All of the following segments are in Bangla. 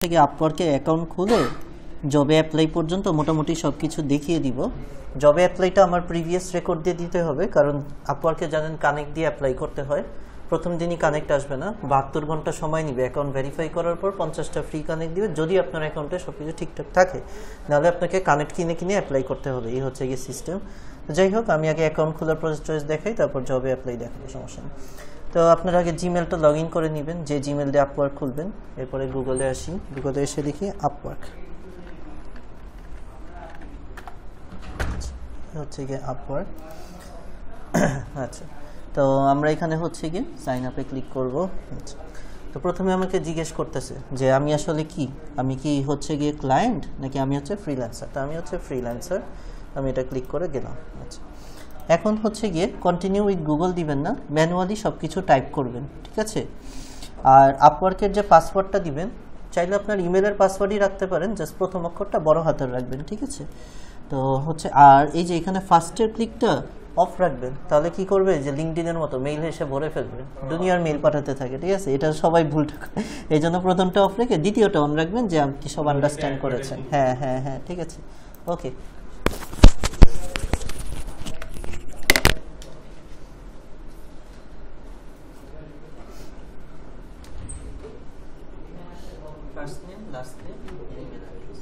থেকে আপওয়ার্কে অ্যাকাউন্ট খুলে জবে অ্যাপ্লাই পর্যন্ত মোটামুটি সব কিছু দেখিয়ে দিব। জবে অ্যাপ্লাইটা আমার প্রিভিয়াস রেকর্ড দিয়ে দিতে হবে, কারণ আপওয়ার্কে জানেন কানেক্ট দিয়ে অ্যাপ্লাই করতে হয়। প্রথম দিনই কানেক্ট আসবে না, 72 ঘন্টা সময় নিবে অ্যাকাউন্ট ভেরিফাই করার পর 50টা ফ্রি কানেক্ট দিবে, যদি আপনার অ্যাকাউন্টে সব কিছু ঠিকঠাক থাকে। নাহলে আপনাকে কানেক্ট কিনে অ্যাপ্লাই করতে হবে, এই হচ্ছে গিয়ে সিস্টেম। যাই হোক, আমি আগে অ্যাকাউন্ট খোলার প্রসেস দেখাই, তারপর জবে অ্যাপ্লাই দেখাবো, সমস্যা নেই। তো আপনারা আগে জিমেলটা লগ ইন করে নেবেন, যে জিমেল দিয়ে আপওয়ার্ক খুলবেন। এরপরে গুগলে আসি, গুগলে এসে দেখি আপওয়ার্ক হচ্ছে গিয়ে আপওয়ার্ক। আচ্ছা, তো আমরা এখানে হচ্ছে গিয়ে সাইন আপে ক্লিক করব। আচ্ছা, তো প্রথমে আমাকে জিজ্ঞেস করতেছে যে আমি আসলে কি, আমি কি হচ্ছে গিয়ে ক্লায়েন্ট নাকি আমি হচ্ছে ফ্রিল্যান্সার। তো আমি হচ্ছে ফ্রিল্যান্সার, আমি এটা ক্লিক করে গেলাম। আচ্ছা, এখন হচ্ছে গিয়ে কন্টিনিউ উইথ গুগল দিবেন না, ম্যানুয়ালি সব কিছু টাইপ করবেন, ঠিক আছে। আর আপওয়ার্কের যে পাসওয়ার্ডটা দিবেন, চাইলে আপনার ইমেলের পাসওয়ার্ডই রাখতে পারেন, জাস্ট প্রথম অক্ষরটা বড় হাতের রাখবেন, ঠিক আছে। তো হচ্ছে, আর এই যে এখানে ফার্স্টের ক্লিকটা অফ রাখবেন, তাহলে কি করবে যে লিঙ্কডিনের মতো মেইল এসে ভরে ফেলবে, দুনিয়ার মেইল পাঠাতে থাকে, ঠিক আছে। এটা সবাই ভুলটা করে, এই জন্য প্রথমটা অফ রেখে দ্বিতীয়টা অন রাখবেন, যে আপনি সব আন্ডারস্ট্যান্ড করেছেন। হ্যাঁ হ্যাঁ হ্যাঁ, ঠিক আছে, ওকে। First name, last name, email address.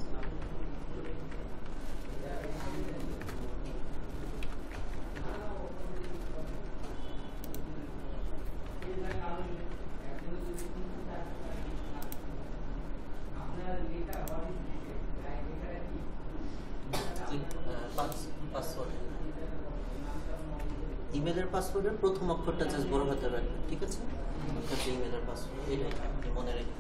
Password, ইমেলের পাসওয়ার্ডের প্রথম অক্ষরটা জাস্ট বড় হাতে রাখবেন, ঠিক আছে। ইমেলের পাসওয়ার্ড এটাই আপনি মনে রেখে,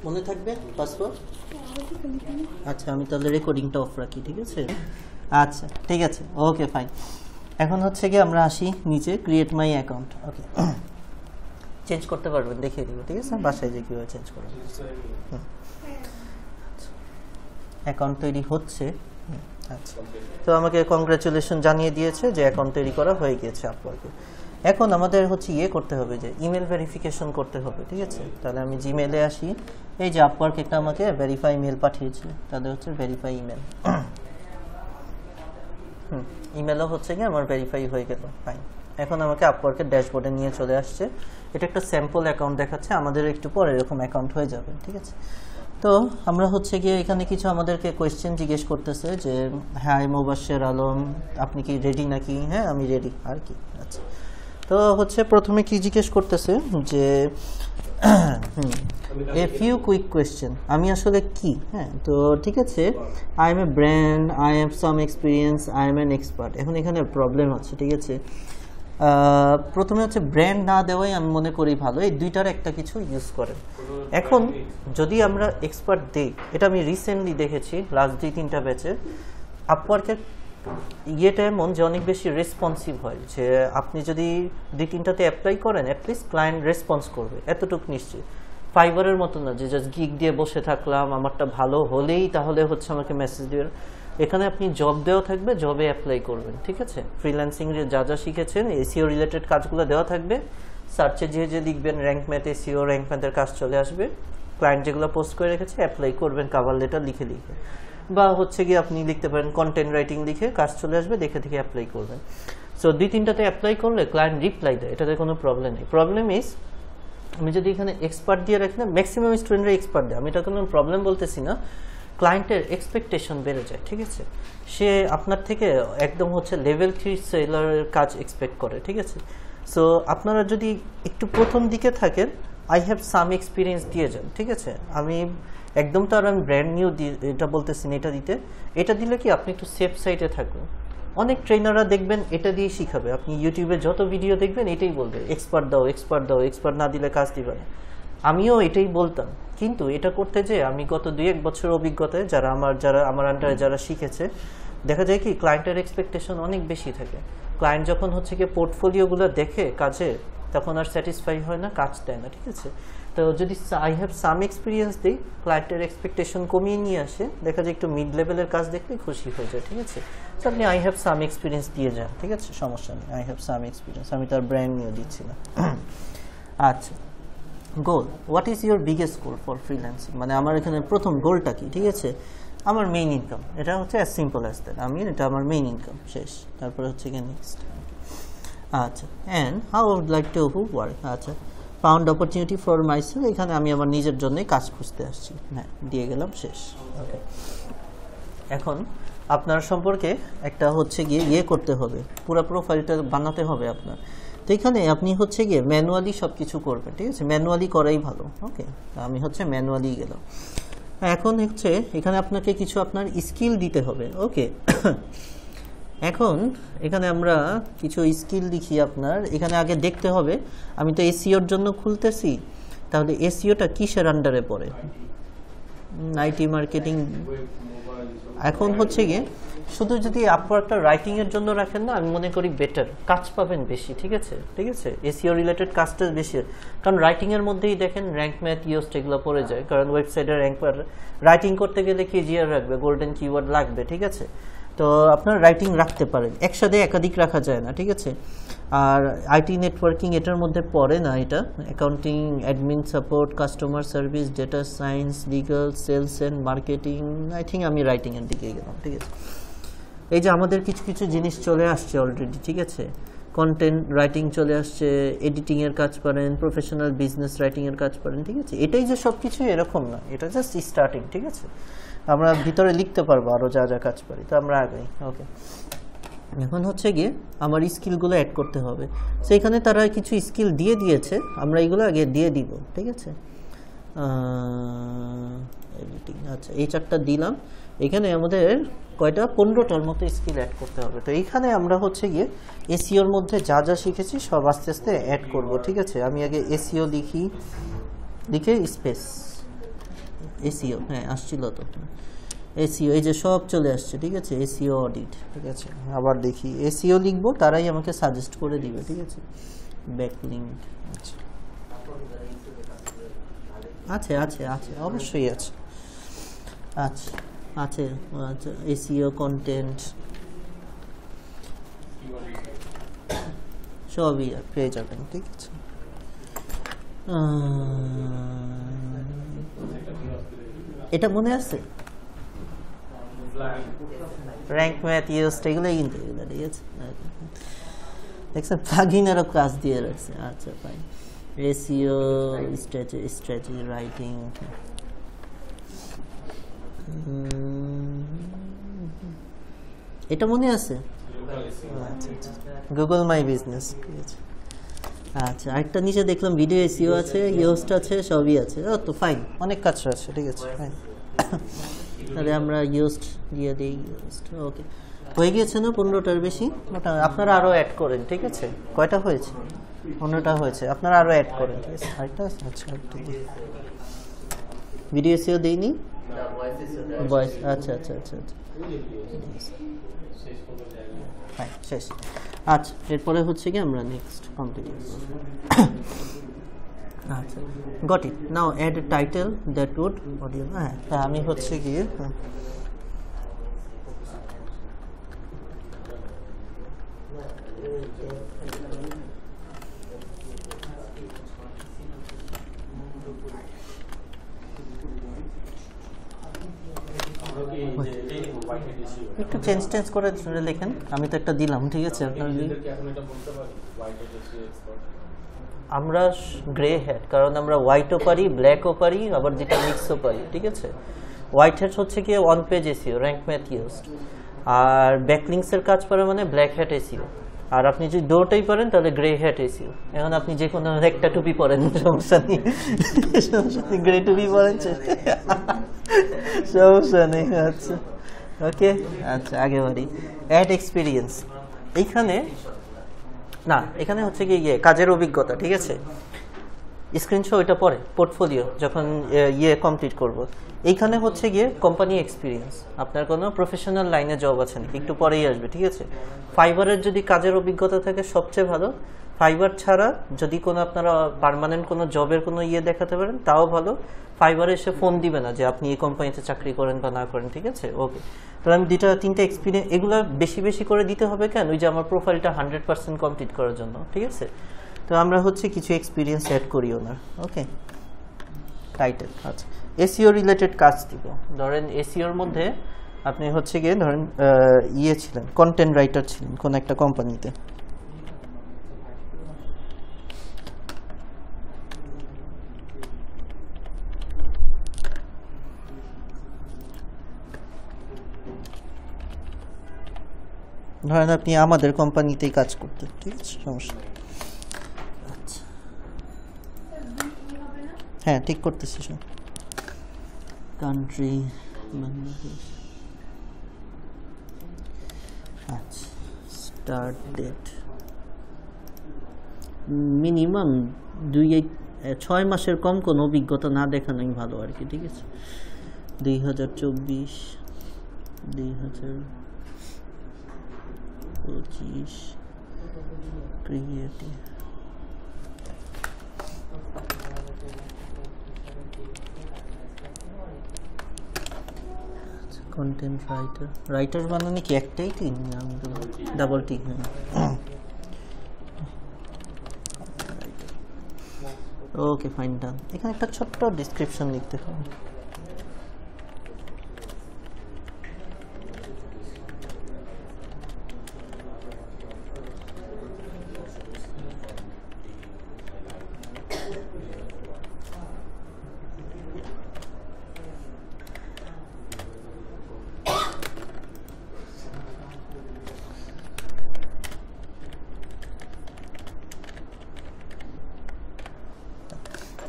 মনে থাকবে পাসওয়ার্ড। আচ্ছা, আমি তাহলে রেকর্ডিংটা অফ রাখি, ঠিক আছে। আচ্ছা, ঠিক আছে, ওকে ফাইন। এখন হচ্ছে কি আমরা আসি নিচে create my account. Okay, change করতে পারবেন, দেখিয়ে দিব, ঠিক আছে, বাসায় যে কীভাবে চেঞ্জ করবেন। অ্যাকাউন্ট তৈরি হচ্ছে। আচ্ছা, তো আমাকে কংগ্রাচুলেশন জানিয়ে দিয়েছে যে অ্যাকাউন্ট তৈরি করা হয়ে গিয়েছে আপওয়ার্কে। এখন আমাদের হচ্ছে করতে হবে, যে ইমেল ভেরিফিকেশন করতে হবে, ঠিক আছে। তাহলে আমি জিমেলে আসি, এই যে আপওয়ার্ক একটা আমাকে ভেরিফাই মেল পাঠিয়েছে, তাহলে হচ্ছে ভেরিফাই ইমেল। ইমেলও হচ্ছে কি আমার ভেরিফাই হয়ে গেল, ফাইন। এখন আমাকে আপওয়ার্কের ড্যাশবোর্ডে নিয়ে চলে আসছে। এটা একটা স্যাম্পল অ্যাকাউন্ট দেখাচ্ছে, আমাদের একটু পরে এরকম অ্যাকাউন্ট হয়ে যাবে, ঠিক আছে। তো আমরা হচ্ছে গিয়ে এখানে কিছু আমাদেরকে কোয়েশ্চেন জিজ্ঞেস করতেছে যে হ্যাঁ মুবাশশির আলম, আপনি কি রেডি নাকি। হ্যাঁ, আমি রেডি আর কি। আচ্ছা, তো হচ্ছে প্রথমে কি জিজ্ঞেস করতেছে যে এ ফিউ কুইক কোয়েশ্চেন, আমি আসলে কি। হ্যাঁ, তো ঠিক আছে, I M A brand, I have some experience, I am an expert. এখন এখানে প্রবলেম হচ্ছে, ঠিক আছে। প্রথমে হচ্ছে ব্র্যান্ড না দেওয়াই আমি মনে করি ভালো, এই দুইটার একটা কিছু ইউজ করেন। এখন যদি আমরা এক্সপার্ট দিই, এটা আমি রিসেন্টলি দেখেছি লাস্ট 2-3টা ব্যাচে আপওয়ার্কের ইয়েটা এমন যে অনেক বেশি রেসপন্সিভ হয়, যে আপনি যদি 2-3টাতে অ্যাপ্লাই করেন অ্যাটলিস্ট ক্লায়েন্ট রেসপন্স করবে, এতটুকু নিশ্চিত। ফাইবারের মতো না যে জাস্ট গিগ দিয়ে বসে থাকলাম, আমারটা ভালো হলেই তাহলে হচ্ছে আমাকে মেসেজ দেবেন। এখানে আপনি জব দেওয়া থাকবে, জবে অ্যাপ্লাই করবেন, ঠিক আছে। ফ্রিল্যান্সিং এর যা যা শিখেছেন, এসইও রিলেটেড কাজগুলো দেওয়া থাকবে। সার্চে যে লিখবেন র্যাঙ্ক ম্যাথ, এসইও র্যাঙ্ক ম্যাথের কাজ চলে আসবে। ক্লায়েন্ট যেগুলো পোস্ট করে রেখেছে অ্যাপ্লাই করবেন কাভার লেটার লিখে, বা হচ্ছে গিয়ে আপনি লিখতে পারেন কন্টেন্ট রাইটিং লিখে, কাজ চলে আসবে, দেখে অ্যাপ্লাই করবেন। সো 2-3টাতে অ্যাপ্লাই করলে ক্লায়েন্ট রিপ্লাই দেয়, এটাতে কোনো প্রবলেম নেই। প্রবলেম ইজ আমি যদি এখানে এক্সপার্ট দিয়ে রাখি না, ম্যাক্সিমাম স্টুডেন্টরা এক্সপার্ট দেয়, আমি এটা কোনো প্রবলেম বলতেছি না। ক্লায়েন্টের এক্সপেকটেশন বেড়ে যায়, ঠিক আছে। সে আপনার থেকে একদম হচ্ছে লেভেল 3 সেলারের কাজ এক্সপেক্ট করে, ঠিক আছে। সো আপনারা যদি একটু প্রথম দিকে থাকেন, আই হ্যাভ সাম এক্সপিরিয়েন্স দিয়ে যান, ঠিক আছে। আমি একদম তো আর আমি ব্র্যান্ড নিউ এটা বলতেছি না, এটা দিলে কি আপনি একটু সেফ সাইডে থাকবেন। অনেক ট্রেনাররা দেখবেন এটা দিয়ে শিখাবে, আপনি ইউটিউবে যত ভিডিও দেখবেন এটাই বলবে এক্সপার্ট দাও, এক্সপার্ট দাও, এক্সপার্ট না দিলে কাজ দিবে না। আমিও এটাই বলতাম, কিন্তু এটা করতে যে আমি গত 2-1 বছর অভিজ্ঞতায় যারা আমার আন্ডারে যারা শিখেছে, দেখা যায় কি ক্লায়েন্টের এক্সপেকটেশন অনেক বেশি থাকে। ক্লায়েন্ট যখন হচ্ছে কি পোর্টফোলিওগুলো দেখে কাজে, তখন আর স্যাটিসফাই হয় না, কাজ দেয় না, ঠিক আছে। তো যদি আই হ্যাভ সাম এক্সপিরিয়েন্স দিই, ক্লায়েন্টের এক্সপেকটেশন কমিয়ে নিয়ে আসে, দেখা যায় একটু মিড লেভেলের কাজ দেখলে খুশি হয়ে যায়, ঠিক আছে। তো আপনি আই হ্যাভ সাম এক্সপিরিয়েন্স দিয়ে যান, ঠিক আছে, সমস্যা নেই, আই হ্যাভ সাম এক্সপিরিয়েন্স, আমি তার ব্র্যান্ড নিয়ে দিচ্ছি না। আচ্ছা, goal, what is your biggest goal for freelancing, মানে আমার এখানে প্রথম গোলটা কি, ঠিক আছে, আমার মেইন ইনকাম, এটা হচ্ছে অ্যাজ সিম্পল অ্যাজ দ্যাট, আমি এটা আমার মেইন ইনকাম, শেষ। তারপরে হচ্ছে কি নেক্সট, আচ্ছা, and how would like to work, আচ্ছা, ফাউন্ড অপরচুনিটি ফর মাইসেলফ, এখানে আমি আমার নিজের জন্যই কাজ খুঁজতে আসছি, হ্যাঁ, দিয়ে গেলাম, শেষ। ওকে, এখন আপনার সম্পর্কে একটা হচ্ছে গিয়ে করতে হবে, পুরো প্রোফাইলটা বানাতে হবে আপনার। তো এখানে আপনি হচ্ছে গিয়ে ম্যানুয়ালি সব কিছু করবেন, ঠিক আছে, ম্যানুয়ালি করাই ভালো। ওকে, আমি হচ্ছে ম্যানুয়ালি গেলাম। এখন হচ্ছে এখানে আপনাকে কিছু আপনার স্কিল দিতে হবে। ওকে, এখন এখানে আমরা কিছু স্কিল লিখি আপনার, এখানে আগে দেখতে হবে, আমি তো এসইওর জন্য খুলতেছি, তাহলে এসইওটা কিসের আন্ডারে পড়ে, আইটি মার্কেটিং। এখন হচ্ছে গিয়ে শুধু যদি আপওয়ার্কটা রাইটিং এর জন্য রাখেন না, আমি মনে করি বেটার, কাজ পাবেন বেশি, ঠিক আছে, ঠিক আছে, এসইও রিলেটেড কাজটা বেশি, কারণ রাইটিং এর মধ্যেই দেখেন র্যাঙ্ক ম্যাথ ইউজড এগুলো পড়ে যায়, কারণ ওয়েবসাইটের র্যাঙ্ক রাইটিং করতে গেলে কিজিআর রাখবে, গোল্ডেন কিওয়ার্ড লাগবে, ঠিক আছে। তো আপনার রাইটিং রাখতে পারেন, একসাথে একাধিক রাখা যায় না, ঠিক আছে। আর আইটি নেটওয়ার্কিং এটার মধ্যে পড়ে না, এটা accounting, admin support, customer service, data science, legal, sales and marketing, I think আমি রাইটিংয়ের দিকে গেলাম, ঠিক আছে। এই যে আমাদের কিছু কিছু জিনিস চলে আসছে অলরেডি, ঠিক আছে, কন্টেন্ট রাইটিং চলে আসছে, এডিটিংয়ের কাজ পারেন, প্রফেশনাল বিজনেস রাইটিংয়ের কাজ পারেন, ঠিক আছে। এটাই যে সব কিছু এরকম না, এটা জাস্ট স্টার্টিং, ঠিক আছে, আমরা ভিতরে লিখতে পারবো আরও যা যা কাজ পারি, তো আমরা আগে। ওকে, এখন হচ্ছে গিয়ে আমার স্কিলগুলো অ্যাড করতে হবে, সেইখানে তারা কিছু স্কিল দিয়ে দিয়েছে, আমরা এইগুলো আগে দিয়ে দিব, ঠিক আছে। এডিটিং, আচ্ছা, এই চারটা দিলাম, এখানে আমাদের কয়টা 15টার মতো স্কিল অ্যাড করতে হবে। তো এইখানে আমরা হচ্ছে গিয়ে এসইওর মধ্যে যা যা শিখেছি সব আস্তে আস্তে অ্যাড করব, ঠিক আছে। আমি আগে এসইও লিখে স্পেস এসইও, হ্যাঁ আসছিল তো, এসইও এই যে সব চলে আসছে, ঠিক আছে, এসইও অডিট, ঠিক আছে। আবার দেখি এসইও লিখবো, তারাই আমাকে সাজেস্ট করে দিবে, ঠিক আছে। ব্যাকলিঙ্ক, আচ্ছা, আছে আছে আছে, অবশ্যই আছে, আচ্ছা আছে, আচ্ছা, এসইও কন্টেন্ট সবই পেয়ে যাবেন, ঠিক আছে। এটা মনে আছে, র্যাঙ্ক ম্যাথ ইউজড এগুলোই কিন্তু, এগুলো ঠিক আছে, দেখছেন প্লাগইনেরও কাজ দিয়ে রাখছে, আচ্ছা ফাইন। এসইও স্ট্র্যাটেজি রাইটিং, এটা মনে আছে, আচ্ছা আচ্ছা, গুগল মাই বিজনেস, ঠিক আছে। আচ্ছা, আরেকটা নিচে দেখলাম ভিডিও এসইও আছে, ইউজড আছে, সবই আছে, ও তো ফাইন, অনেক কাজ আছে, ঠিক আছে, ফাইন। তাহলে আমরা ইউজড দিয়ে দিই, ইউজড। ওকে, হয়ে গিয়েছে না 15টার বেশি, ওটা আপনারা আরও অ্যাড করেন, ঠিক আছে। কয়টা হয়েছে? 15টা হয়েছে, আপনারা আরও অ্যাড করেন, ঠিক আছে। আরেকটা আছে, আচ্ছা ভিডিও এসইও দেইনি, ভয়েস, আচ্ছা আচ্ছা আচ্ছা আচ্ছা, হ্যাঁ শেষ। আচ্ছা, এরপরে হচ্ছে কি আমরা নেক্সট কমপ্লিট। আচ্ছা, got it, now add a title that would audio, হ্যাঁ আমি হচ্ছে গিয়ে একটু চেঞ্জ করে লেখেন, আমি তো একটা দিলাম, ঠিক আছে। আপনার আমরা গ্রে হেড, কারণ আমরা হোয়াইটও পারি, ব্ল্যাকও পারি, আবার যেটা মিক্সও পারি, ঠিক আছে। হোয়াইট হেড হচ্ছে কি on page SEO, Rank Math used, আর ব্যাকলিংসের কাজ পারে মানে ব্ল্যাক হ্যাট এসইও। আর আপনি যদি দুটোই পারেন তাহলে গ্রে হ্যাট এসইও। এখন আপনি যে কোনো একটা টুপি পরেন, সমস্যা নেই, গ্রে টুপি পরেন, সমস্যা নেই। আচ্ছা ওকে, আচ্ছা আগে বাড়ি। অ্যাড এক্সপিরিয়েন্স, এখানে হচ্ছে কি কাজের অভিজ্ঞতা, ঠিক আছে। অ্যাড এক্সপিরিয়েন্স, এখানে হচ্ছে কি কাজের অভিজ্ঞতা, ঠিক আছে। অ্যাড এক্সপিরিয়েন্স, এখানে হচ্ছে কি কাজের অভিজ্ঞতা, ঠিক আছে। অ্যাড এক্সপিরিয়েন্স, এখানে হচ্ছে কি কাজের অভিজ্ঞতা, ঠিক আছে। অ্যাড এক্সপিরিয়েন্স, এখানে হচ্ছে কি কাজের অভিজ্ঞতা, ঠিক আছে। স্ক্রিনশট ওইটা পরে পোর্টফোলিও যখন ইয়ে কমপ্লিট করব। এইখানে হচ্ছে গিয়ে কোম্পানি এক্সপিরিয়েন্স, আপনার কোনো প্রফেশনাল লাইনে জব আছে নাকি একটু পরেই আসবে, ঠিক আছে। ফাইবারের যদি কাজের অভিজ্ঞতা থাকে সবচেয়ে ভালো, ফাইবার ছাড়া যদি কোনো আপনারা পার্মানেন্ট কোনো জবের কোনো ইয়ে দেখাতে পারেন তাও ভালো। ফাইবারে এসে ফোন দিবে না যে আপনি এই কোম্পানিতে চাকরি করেন বা না করেন, ঠিক আছে। ওকে, তাহলে আমি তিনটে এক্সপিরিয়েন্স এগুলো বেশি বেশি করে দিতে হবে কেন, ওই যে আমার প্রোফাইলটা 100% কমপ্লিট করার জন্য, ঠিক আছে। তো আমরা হচ্ছে কিছু এক্সপিরিয়েন্স অ্যাড করি ওনার। ওকে, টাইটেল আচ্ছা এসইও রিলেটেড কাজ দিব। ধরেন এসইওর মধ্যে আপনি হচ্ছে গিয়ে ধরেন ইয়ে ছিলেন, কন্টেন্ট রাইটার ছিলেন কোন একটা কোম্পানিতে, ধরেন আপনি আমাদের কোম্পানিতেই কাজ করতেন, ঠিক আছে, সমস্যা নেই। আচ্ছা হ্যাঁ ঠিক করতেছি সব। কান্ট্রি বাংলাদেশ, আচ্ছা স্টার্ট ডেট মিনিমাম 6 মাসের কম কোনো অভিজ্ঞতা না দেখানোই ভালো আর কি, ঠিক আছে। 2024 2025 ক্রিয়েটিভ কন্টেন্ট রাইটার বানানো কি একটাই টি, আমি তো ডাবল টি। ওকে ফাইন ডান। এখানে একটা ছোট্ট ডেসক্রিপশন লিখতে হবে।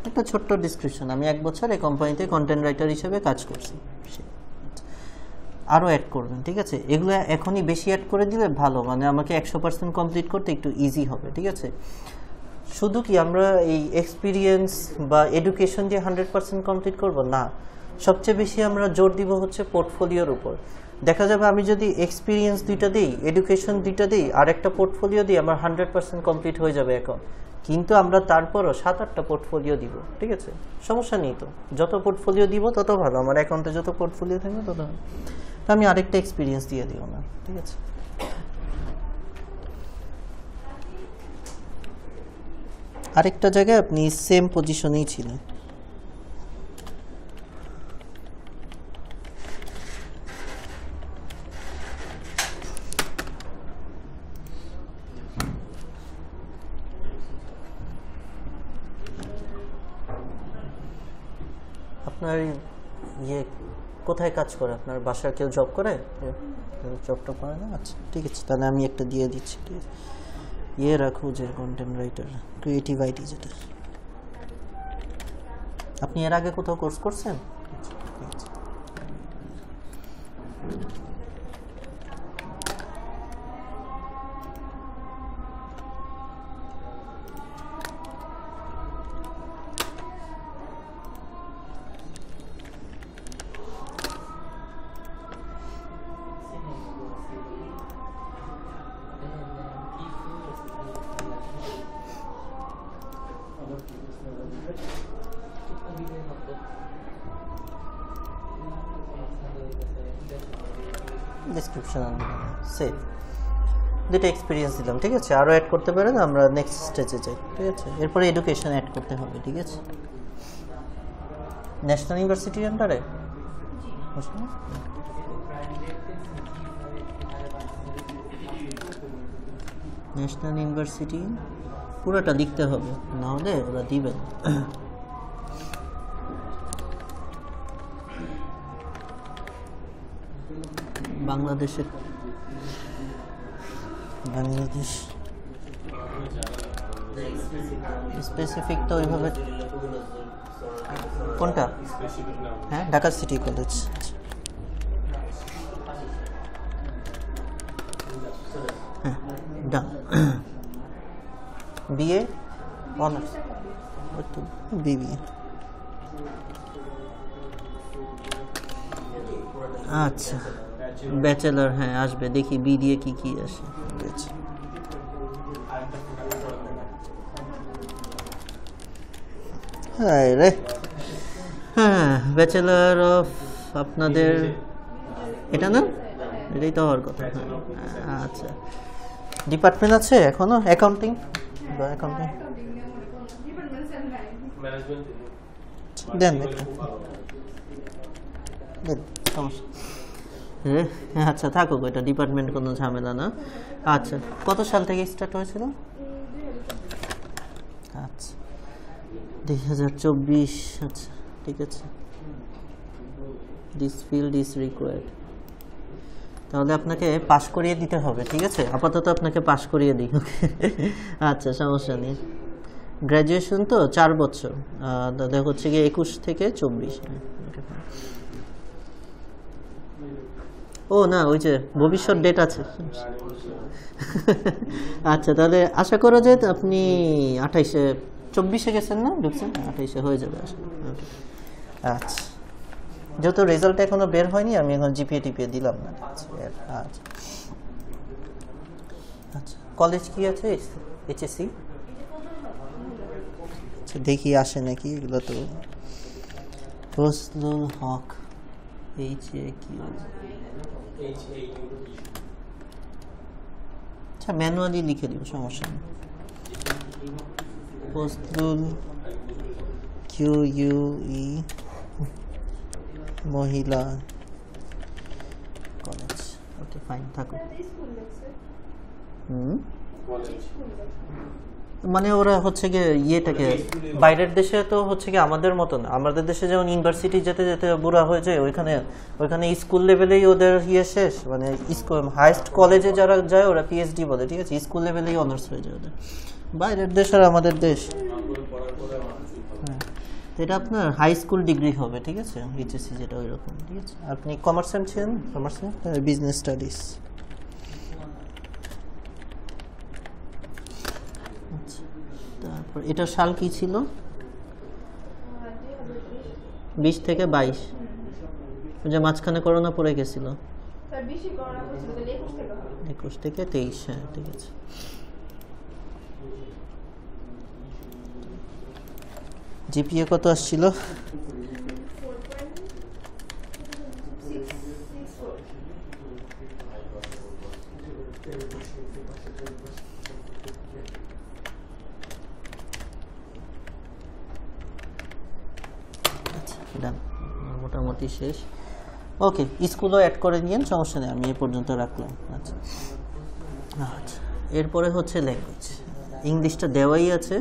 একটা ছোট্ট ডিসক্রিপশন, আমি 1 বছর এই কোম্পানিতে কন্টেন্ট রাইটার হিসেবে কাজ করছি, আরও অ্যাড করবেন, ঠিক আছে। এগুলো এখনই বেশি অ্যাড করে দিলে ভালো, মানে আমাকে 100% কমপ্লিট করতে একটু ইজি হবে, ঠিক আছে। শুধু কি আমরা এই এক্সপিরিয়েন্স বা এডুকেশন দিয়ে 100% কমপ্লিট করব না, সবচেয়ে বেশি আমরা জোর দিব হচ্ছে পোর্টফোলিওর উপর। দেখা যাবে আমি যদি এক্সপিরিয়েন্স 2টা দিই, এডুকেশন 2টা দিই আর একটা পোর্টফোলিও দিই, আমার 100% কমপ্লিট হয়ে যাবে এখন। কিন্তু আমরা তারপরও 7-8টা পোর্টফোলিও দিব, ঠিক আছে, সমস্যা নেই। তো যত পোর্টফোলিও দিব তত ভালো, আমার অ্যাকাউন্টে যত পোর্টফোলিও থাকবে তত ভালো। তো আমি আরেকটা এক্সপিরিয়েন্স দিয়ে দিই না, ঠিক আছে। আরেকটা জায়গায় আপনি সেম পজিশনেই ছিলেন, আপনার ইয়ে কোথায় কাজ করে, আপনার বাসার কেউ জব করে? জবটা করে না, আচ্ছা ঠিক আছে, তাহলে আমি একটা দিয়ে দিচ্ছি, ঠিক আছে। ইয়ে রাখো যে কন্টেন্ট রাইটার ক্রিয়েটিভ আইটি, যেটা আপনি এর আগে কোথাও কোর্স করছেন? ঠিক আছে। ডিসক্রিপশন সেভ, দুটো এক্সপিরিয়েন্স দিলাম, ঠিক আছে। আরও অ্যাড করতে পারেন, আমরা নেক্সট স্টেজে যাই, ঠিক আছে। এরপরে এডুকেশন অ্যাড করতে হবে, ঠিক আছে। ন্যাশনাল ইউনিভার্সিটির আন্ডারে ন্যাশনাল ইউনিভার্সিটি পুরোটা লিখতে হবে, না হলে ওরা দিবেন। বাংলাদেশ স্পেসিফিক তো ওইভাবে, কোনটা? হ্যাঁ, ঢাকা সিটি কলেজ। হ্যাঁ ডান। বিএ অনার্স একটু বিবি। আচ্ছা ব্যাচেলর, হ্যাঁ আসবে, দেখি বি দিয়ে কি কি আসে। হ্যাঁ রে, হ্যাঁ ব্যাচেলর অফ আপনাদের এটা না, এটাই তো হওয়ার কথা। আচ্ছা ডিপার্টমেন্ট আছে এখনো অ্যাকাউন্টিং বা অ্যাকাউন্টিং দেন সমস্যা। আচ্ছা থাকুক, এটা ডিপার্টমেন্ট কোনো ঝামেলা না। আচ্ছা কত সাল থেকে স্টার্ট হয়েছিল? আচ্ছা 2024। আচ্ছা ঠিক আছে, দিস ফিল্ড ইজ রিকোয়ার্ড। তাহলে আপনাকে পাস করিয়ে দিতে হবে, ঠিক আছে? আপাতত আপনাকে পাস করিয়ে দিই। আচ্ছা সমস্যা নেই। গ্র্যাজুয়েশন তো 4 বছর, তাহলে হচ্ছে গিয়ে 21 থেকে 24। ও না, ওই যে ভবিষ্যৎ ডেট আছে। আচ্ছা তাহলে আশা করো যে আপনি 28-এ 24-এ গেছেন না, ঢুকছেন 28-এ হয়ে যাবে আশা। আচ্ছা যেহেতু রেজাল্ট এখনো বের হয়নি, আমি এখন জিপিএ টিপিএ দিলাম না। আচ্ছা আচ্ছা কলেজ কি আছে? এইচএসসি। আচ্ছা দেখি আসে নাকি এগুলো। তো ফজলুল হক, আচ্ছা ম্যানুয়ালি লিখে দিব, সমস্যা নেই। ফজলুল QUE মহিলা কলেজ। ওকে ফাইন, থাকুক। মানে ওরা হচ্ছে গিয়ে ইয়েটাকে, বাইরের দেশে তো হচ্ছে গিয়ে আমাদের মতো না। আমাদের দেশে যেমন ইউনিভার্সিটি যেতে যেতে বুড়া হয়ে যায়, ওইখানে স্কুল লেভেলেই ওদের ইয়ে শেষ। মানে হাইস্ট কলেজে যারা যায় ওরা পিএইচডি বলে, ঠিক আছে? স্কুল লেভেলেই অনার্স হয়ে যায় ওদের। বাইরের দেশ আর আমাদের দেশ, হ্যাঁ এটা আপনার হাই স্কুল ডিগ্রি হবে, ঠিক আছে? এইচএসসি যেটা ওই রকম, ঠিক আছে? আপনি কমার্সে ছিলেন? কমার্সে বিজনেস স্টাডিজ। তারপর এটার সাল কি ছিল? 20 থেকে 22, যে মাঝখানে করোনা পড়ে গেছিল। 21 থেকে 23, হ্যাঁ ঠিক আছে। জিপিএ কত আসছিল? মোটামুটি শেষ। ওকে স্কুলও অ্যাড করে নিয়েন, সমস্যা নেই, আমি এই পর্যন্ত রাখলাম। আচ্ছা আচ্ছা এরপরে হচ্ছে ল্যাঙ্গুয়েজ। ইংলিশটা দেওয়াই আছে,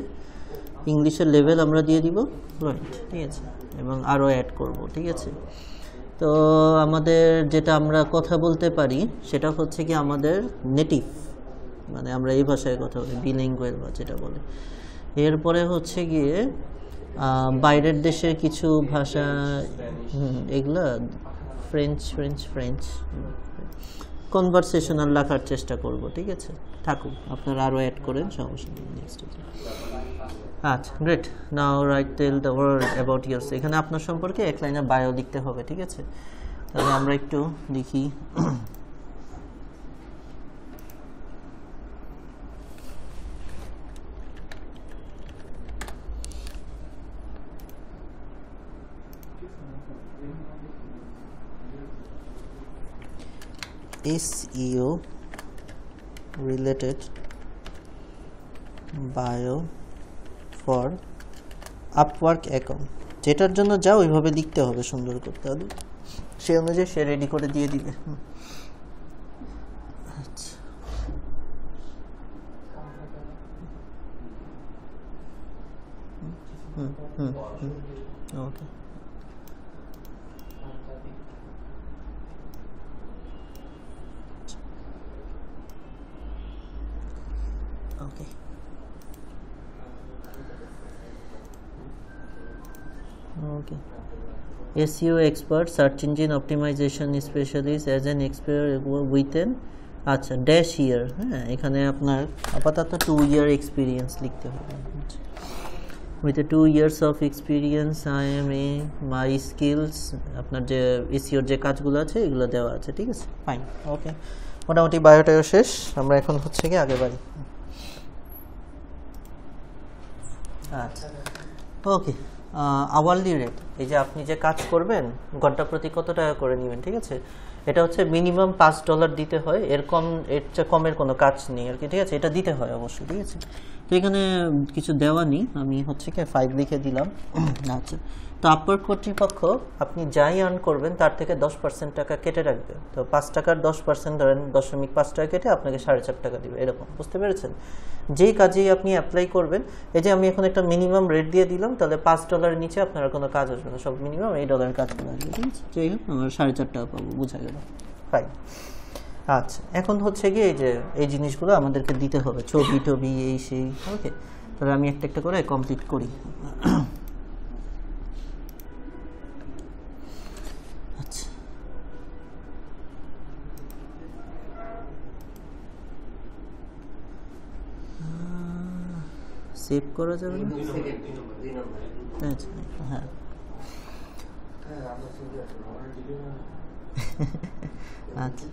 ইংলিশের লেভেল আমরা দিয়ে দিব ফ্লুয়েন্ট, ঠিক আছে? এবং আরও অ্যাড করব, ঠিক আছে? তো আমাদের যেটা আমরা কথা বলতে পারি সেটা হচ্ছে কি আমাদের নেটিভ, মানে আমরা এই ভাষায় কথা বলি, বিলিঙ্গুয়াল বা যেটা বলে। এরপরে হচ্ছে গিয়ে বাইরের দেশের কিছু ভাষা, এগুলা ফ্রেঞ্চ কনভারসেশনাল লেখার চেষ্টা করব, ঠিক আছে? থাকুক, আপনারা আরও অ্যাড করেন, সমস্যা নেই। নেক্সট আচ্ছা great, now write tell the word about years. এখানে আপনার সম্পর্কে এক লাইনে বায়ো লিখতে হবে, ঠিক আছে? তাহলে আমরা একটু লিখি। SEO related bio for Upwork account, যেটার জন্য যাও ওইভাবে লিখতে হবে সুন্দর করতে হবে, সেই অনুযায়ী সে রেডি করে দিয়ে দিবে। আচ্ছা ওকে okay okay SEO expert, search engine optimization specialist, as an expert with an আচ্ছা ড্যাশ ইয়ার। হ্যাঁ এখানে আপনার আপাতত 2 year এক্সপিরিয়েন্স লিখতে হবে। With 2 years of experience I M A my skills, আপনার যে এসইওর যে কাজগুলো আছে এগুলো দেওয়া আছে, ঠিক আছে, ফাইন, ওকে। মোটামুটি বায়োটাও শেষ, আমরা এখন হচ্ছে কি আগে বাড়ি। আচ্ছা, ওকে। আওয়ারলি রেট, এই যে আপনি যে কাজ করবেন ঘন্টা প্রতি কত টাকা করে নেবেন, ঠিক আছে, এটা হচ্ছে মিনিমাম $5 দিতে হয়, এর চেয়ে কমের কোনো কাজ নেই আর কি, ঠিক আছে, এটা দিতে হয় অবশ্যই, ঠিক আছে। তো এখানে কিছু দেওয়া নেই, আমি হচ্ছে কি 5 লিখে দিলাম। আচ্ছা, তো আপওয়ার্ক কর্তৃপক্ষ আপনি যাই আর্ন করবেন তার থেকে 10% টাকা কেটে রাখবে, তো 5 টাকার 10% ধরেন 0.5 টাকা কেটে আপনাকে 4.5 টাকা দিবে, এরকম, বুঝতে পেরেছেন। যেই কাজেই আপনি অ্যাপ্লাই করবেন, এই যে আমি এখন একটা মিনিমাম রেট দিয়ে দিলাম, তাহলে $5 নিচে আপনার কোনো কাজ আসবে না, সব মিনিমাম $8 কাজগুলো আসবে, ঠিক আছে। যাই হোক, আমার 4.5 টাকা পাবো, বোঝা গেল, ফাইন। আচ্ছা, এখন হচ্ছে গিয়ে এই যে এই জিনিসগুলো আমাদেরকে দিতে হবে, ছবি টবি এই সেই, ওকে। তাহলে আমি একটা একটা করে কমপ্লিট করি। আচ্ছা, সেভ করা যাবে না? আচ্ছা, হ্যাঁ, আচ্ছা,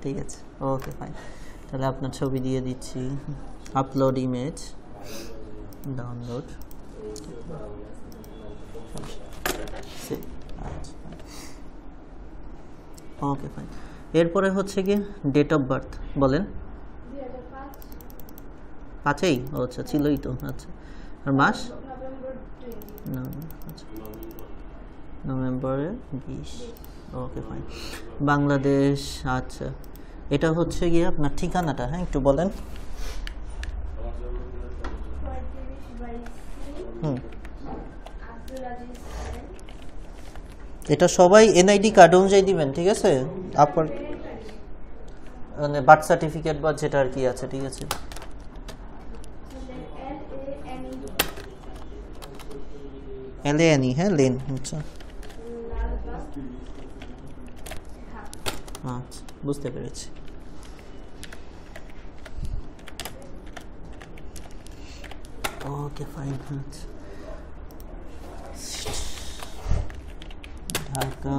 ঠিক আছে, ওকে, ফাইন। তাহলে আপনার ছবি দিয়ে দিচ্ছি, আপলোড ইমেজ, ডাউনলোড, ওকে, ফাইন। এরপরে হচ্ছে কি ডেট অফ বার্থ বলেন। 5-এই, আচ্ছা, ছিলই তো, আচ্ছা। আর মাস? আচ্ছা, নভেম্বরের 20, ওকে, ফাইন। বাংলাদেশ, আচ্ছা। এটা হচ্ছে গিয়ে আপনার ঠিকানাটা, হ্যাঁ, একটু বলেন। এটা সবাই এনআইডি কার্ড অনুযায়ী দিবেন, ঠিক আছে, আপনার মানে বার্থ সার্টিফিকেট বা যেটা আর কি আছে, ঠিক আছে। LANE, হ্যাঁ, লেন, আচ্ছা, আচ্ছা, বুঝতে পেরেছি। ওকে, ফাইন, আচ্ছা। ঢাকা,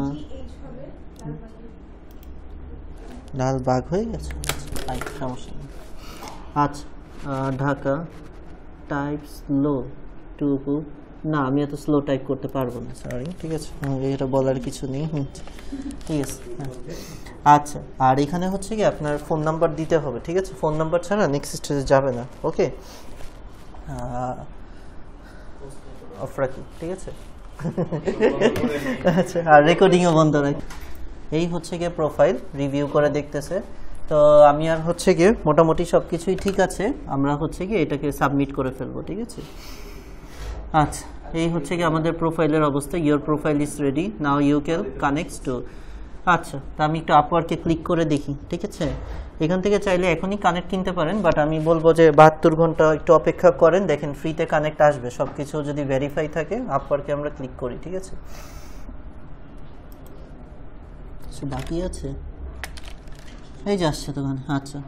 লালবাগ হয়ে গেছে, ফাইন, সমস্যা নেই। আচ্ছা, ঢাকা, টাইপ স্লো টুকু, না আমি এত স্লো টাইপ করতে পারবো না, সরি, ঠিক আছে, এটা বলার কিছু নেই, ঠিক আছে। আচ্ছা, আর এখানে হচ্ছে কি আপনার ফোন নাম্বার দিতে হবে, ঠিক আছে, ফোন নাম্বার ছাড়া নেক্সট স্টেজে যাবে না, ওকে। অফ রাখি, ঠিক আছে। আচ্ছা, আর রেকর্ডিংও বন্ধ রাখি। এই হচ্ছে গিয়ে প্রোফাইল রিভিউ করে দেখতেছে, তো আমি আর হচ্ছে গিয়ে মোটামুটি সব কিছুই ঠিক আছে, আমরা হচ্ছে গিয়ে এটাকে সাবমিট করে ফেলবো, ঠিক আছে। আচ্ছা, এই হচ্ছে কি আমাদের প্রোফাইলের অবস্থা, your profile is ready, now you can connect to. আচ্ছা, তা আমি একটু আপওয়ার্কে ক্লিক করে দেখি, ঠিক আছে। এখান থেকে চাইলে এখনই কানেক্ট কিনতে পারেন, বাট আমি বলবো যে 72 ঘন্টা একটু অপেক্ষা করেন, দেখেন ফ্রিতে কানেক্ট আসবে, সব কিছু যদি ভেরিফাই থাকে আপওয়ার্কে আমরা ক্লিক করি, ঠিক আছে। বাকি আছে, এই যে আসছে তখন। আচ্ছা,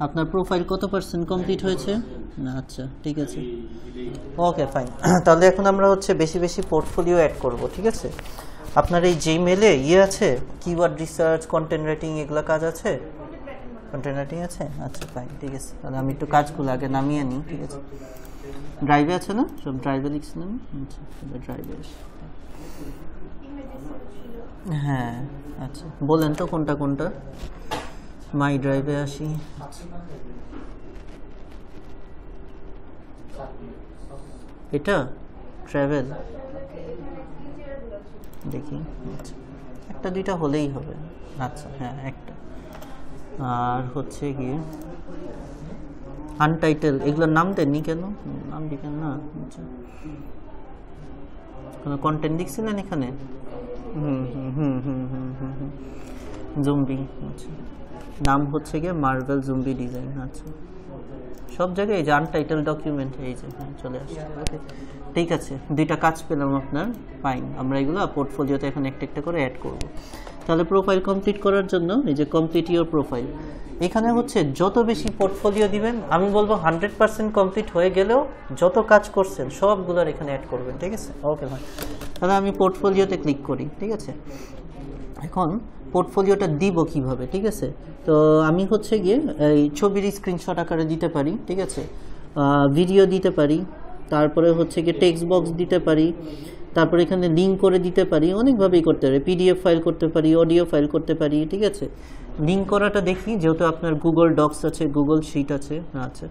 আপনার প্রোফাইল কত % কমপ্লিট হয়েছে? না, আচ্ছা, ঠিক আছে, ওকে, ফাইন। তাহলে এখন আমরা হচ্ছে বেশি বেশি পোর্টফোলিও অ্যাড করব, ঠিক আছে। আপনার এই জিমেলে আছে কিওয়ার্ড রিসার্চ, কন্টেন্ট রাইটিং, এগুলো কাজ আছে? কন্টেন্ট রাইটিং আছে, আচ্ছা, ফাইন, ঠিক আছে। তাহলে আমি একটু কাজগুলো আগে নামিয়ে নিই, ঠিক আছে। ড্রাইভে আছে না, সব ড্রাইভে লিখছিলাম, আচ্ছা, ড্রাইভে, হ্যাঁ, আচ্ছা, বলেন তো কোনটা কোনটা। মাই ড্রাইভে আসি, এটা ট্রাভেল, দেখি, আচ্ছা, একটা দুইটা হলেই হবে, আচ্ছা, হ্যাঁ, একটা। আর হচ্ছে গিয়ে আনটাইটেল, এগুলোর নাম দেননি কেন, নাম দিবেন না, আচ্ছা, কোনো কন্টেন্ট লিখছিলেন এখানে? জুম্বি, আচ্ছা, নাম হচ্ছে গিয়ে মার্ভেল জুম্বি ডিজাইন, আচ্ছা, সব জায়গায় এই যে আনটাইটেল ডকুমেন্ট, এই যে চলে আসছে, ওকে, ঠিক আছে। দুইটা কাজ পেলাম আপনার, ফাইন। আমরা এগুলো পোর্টফোলিওতে এখন একটা একটা করে অ্যাড করব। তাহলে প্রোফাইল কমপ্লিট করার জন্য এই যে কমপ্লিট ইওর প্রোফাইল, এখানে হচ্ছে যত বেশি পোর্টফোলিও দিবেন, আমি বলবো 100% কমপ্লিট হয়ে গেলেও যত কাজ করছেন সবগুলোর এখানে অ্যাড করবেন, ঠিক আছে? ওকে ভাই, তাহলে আমি পোর্টফোলিওতে ক্লিক করি, ঠিক আছে? এখন পোর্টফোলিওটা দিব কিভাবে, ঠিক আছে? তো আমি হচ্ছে গিয়ে এই ছবির স্ক্রিনশট আকারে দিতে পারি, ঠিক আছে? ভিডিও দিতে পারি, তারপরে হচ্ছে গিয়ে টেক্সট বক্স দিতে পারি, তারপরে এখানে লিঙ্ক করে দিতে পারি, অনেকভাবেই করতে পারি, পিডিএফ ফাইল করতে পারি, অডিও ফাইল করতে পারি, ঠিক আছে? লিঙ্ক করাটা দেখি, যেহেতু আপনার গুগল ডক্স আছে, গুগল শিট আছে, আচ্ছা,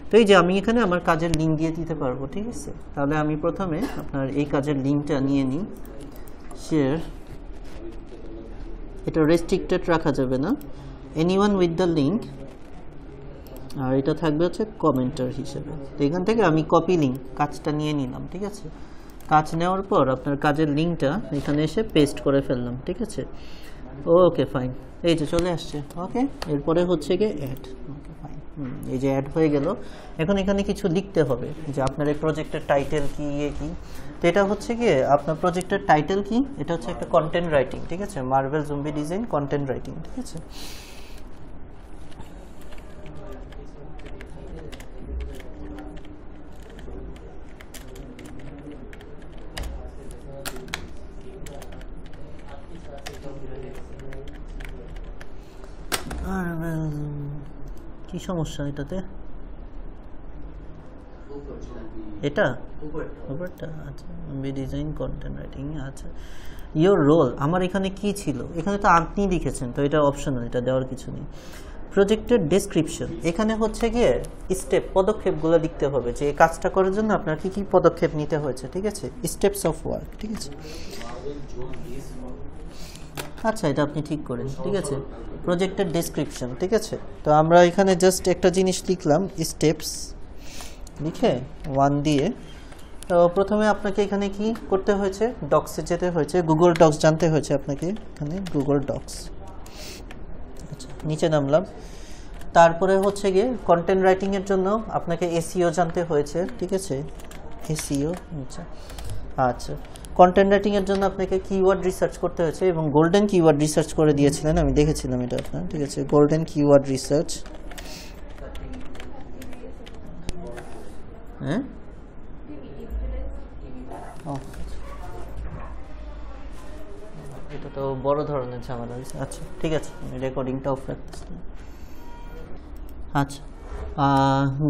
তো এই যে আমি এখানে আমার কাজের লিঙ্ক দিয়ে দিতে পারবো, ঠিক আছে? তাহলে আমি প্রথমে আপনার এই কাজের লিঙ্কটা নিয়ে নিই, শেয়ার, এটা রেস্ট্রিক্টেড রাখা যাবে না, এনিওয়ান উইথ দ্য লিঙ্ক, আর এটা থাকবে হচ্ছে কমেন্টার হিসেবে। তো এখান থেকে আমি কপি লিঙ্ক কাজটা নিয়ে নিলাম, ঠিক আছে? কাজ নেওয়ার পর আপনার কাজের লিঙ্কটা এখানে এসে পেস্ট করে ফেললাম, ঠিক আছে? ওকে ফাইন, এই যে চলে আসছে। ওকে, এরপরে হচ্ছে গিয়ে অ্যাড। ওকে ফাইন, এই যে অ্যাড হয়ে গেল। এখন এখানে কিছু লিখতে হবে যে আপনার এই প্রজেক্টের টাইটেল কি, কি। তো এটা হচ্ছে গিয়ে আপনার প্রজেক্টের টাইটেল কি, এটা হচ্ছে একটা কন্টেন্ট রাইটিং, ঠিক আছে? Marble zombie design content writing, ঠিক আছে? কি সমস্যা এটাতে? এটা উপরটা, আচ্ছা, ডিজাইন কন্টেন্ট রাইটিং, আচ্ছা। ইওর রোল, আমার এখানে কি ছিল? এখানে তো আপনি লিখেছেন, তো এটা অপশনাল, এটা দেওয়ার কিছু নেই। প্রজেক্টের ডেসক্রিপশন, এখানে হচ্ছে গিয়ে স্টেপ, পদক্ষেপগুলো লিখতে হবে যে এই কাজটা করার জন্য আপনার কি কি পদক্ষেপ নিতে হয়েছে, ঠিক আছে? স্টেপস অফ ওয়ার্ক, ঠিক আছে? আচ্ছা, এটা আপনি ঠিক করেন, ঠিক আছে? প্রজেক্টের ডেসক্রিপশন, ঠিক আছে? তো আমরা এখানে জাস্ট একটা জিনিস লিখলাম, স্টেপস লিখে 1 দিয়ে। তো প্রথমে আপনাকে এখানে কি করতে হয়েছে? ডক্সে যেতে হয়েছে, গুগল ডক্স জানতে হয়েছে আপনাকে, এখানে গুগল ডক্স, আচ্ছা, নিচে নামলাম। তারপরে হচ্ছে গিয়ে কন্টেন্ট রাইটিংয়ের জন্য আপনাকে এসইও জানতে হয়েছে, ঠিক আছে? এসইও, আচ্ছা আচ্ছা। কন্টেন্ট রাইটিংয়ের জন্য আপনাকে কিওয়ার্ড রিসার্চ করতে হয়েছে এবং গোল্ডেন কিওয়ার্ড রিসার্চ করে দিয়েছিলেন, আমি দেখেছিলাম এটা আপনার, ঠিক আছে? গোল্ডেন কিওয়ার্ড রিসার্চ, হ্যাঁ, এটা তো বড় ধরনের ঝামেলা হয়েছে। আচ্ছা ঠিক আছে, আমি রেকর্ডিংটা অফ রাখতেছি। আচ্ছা,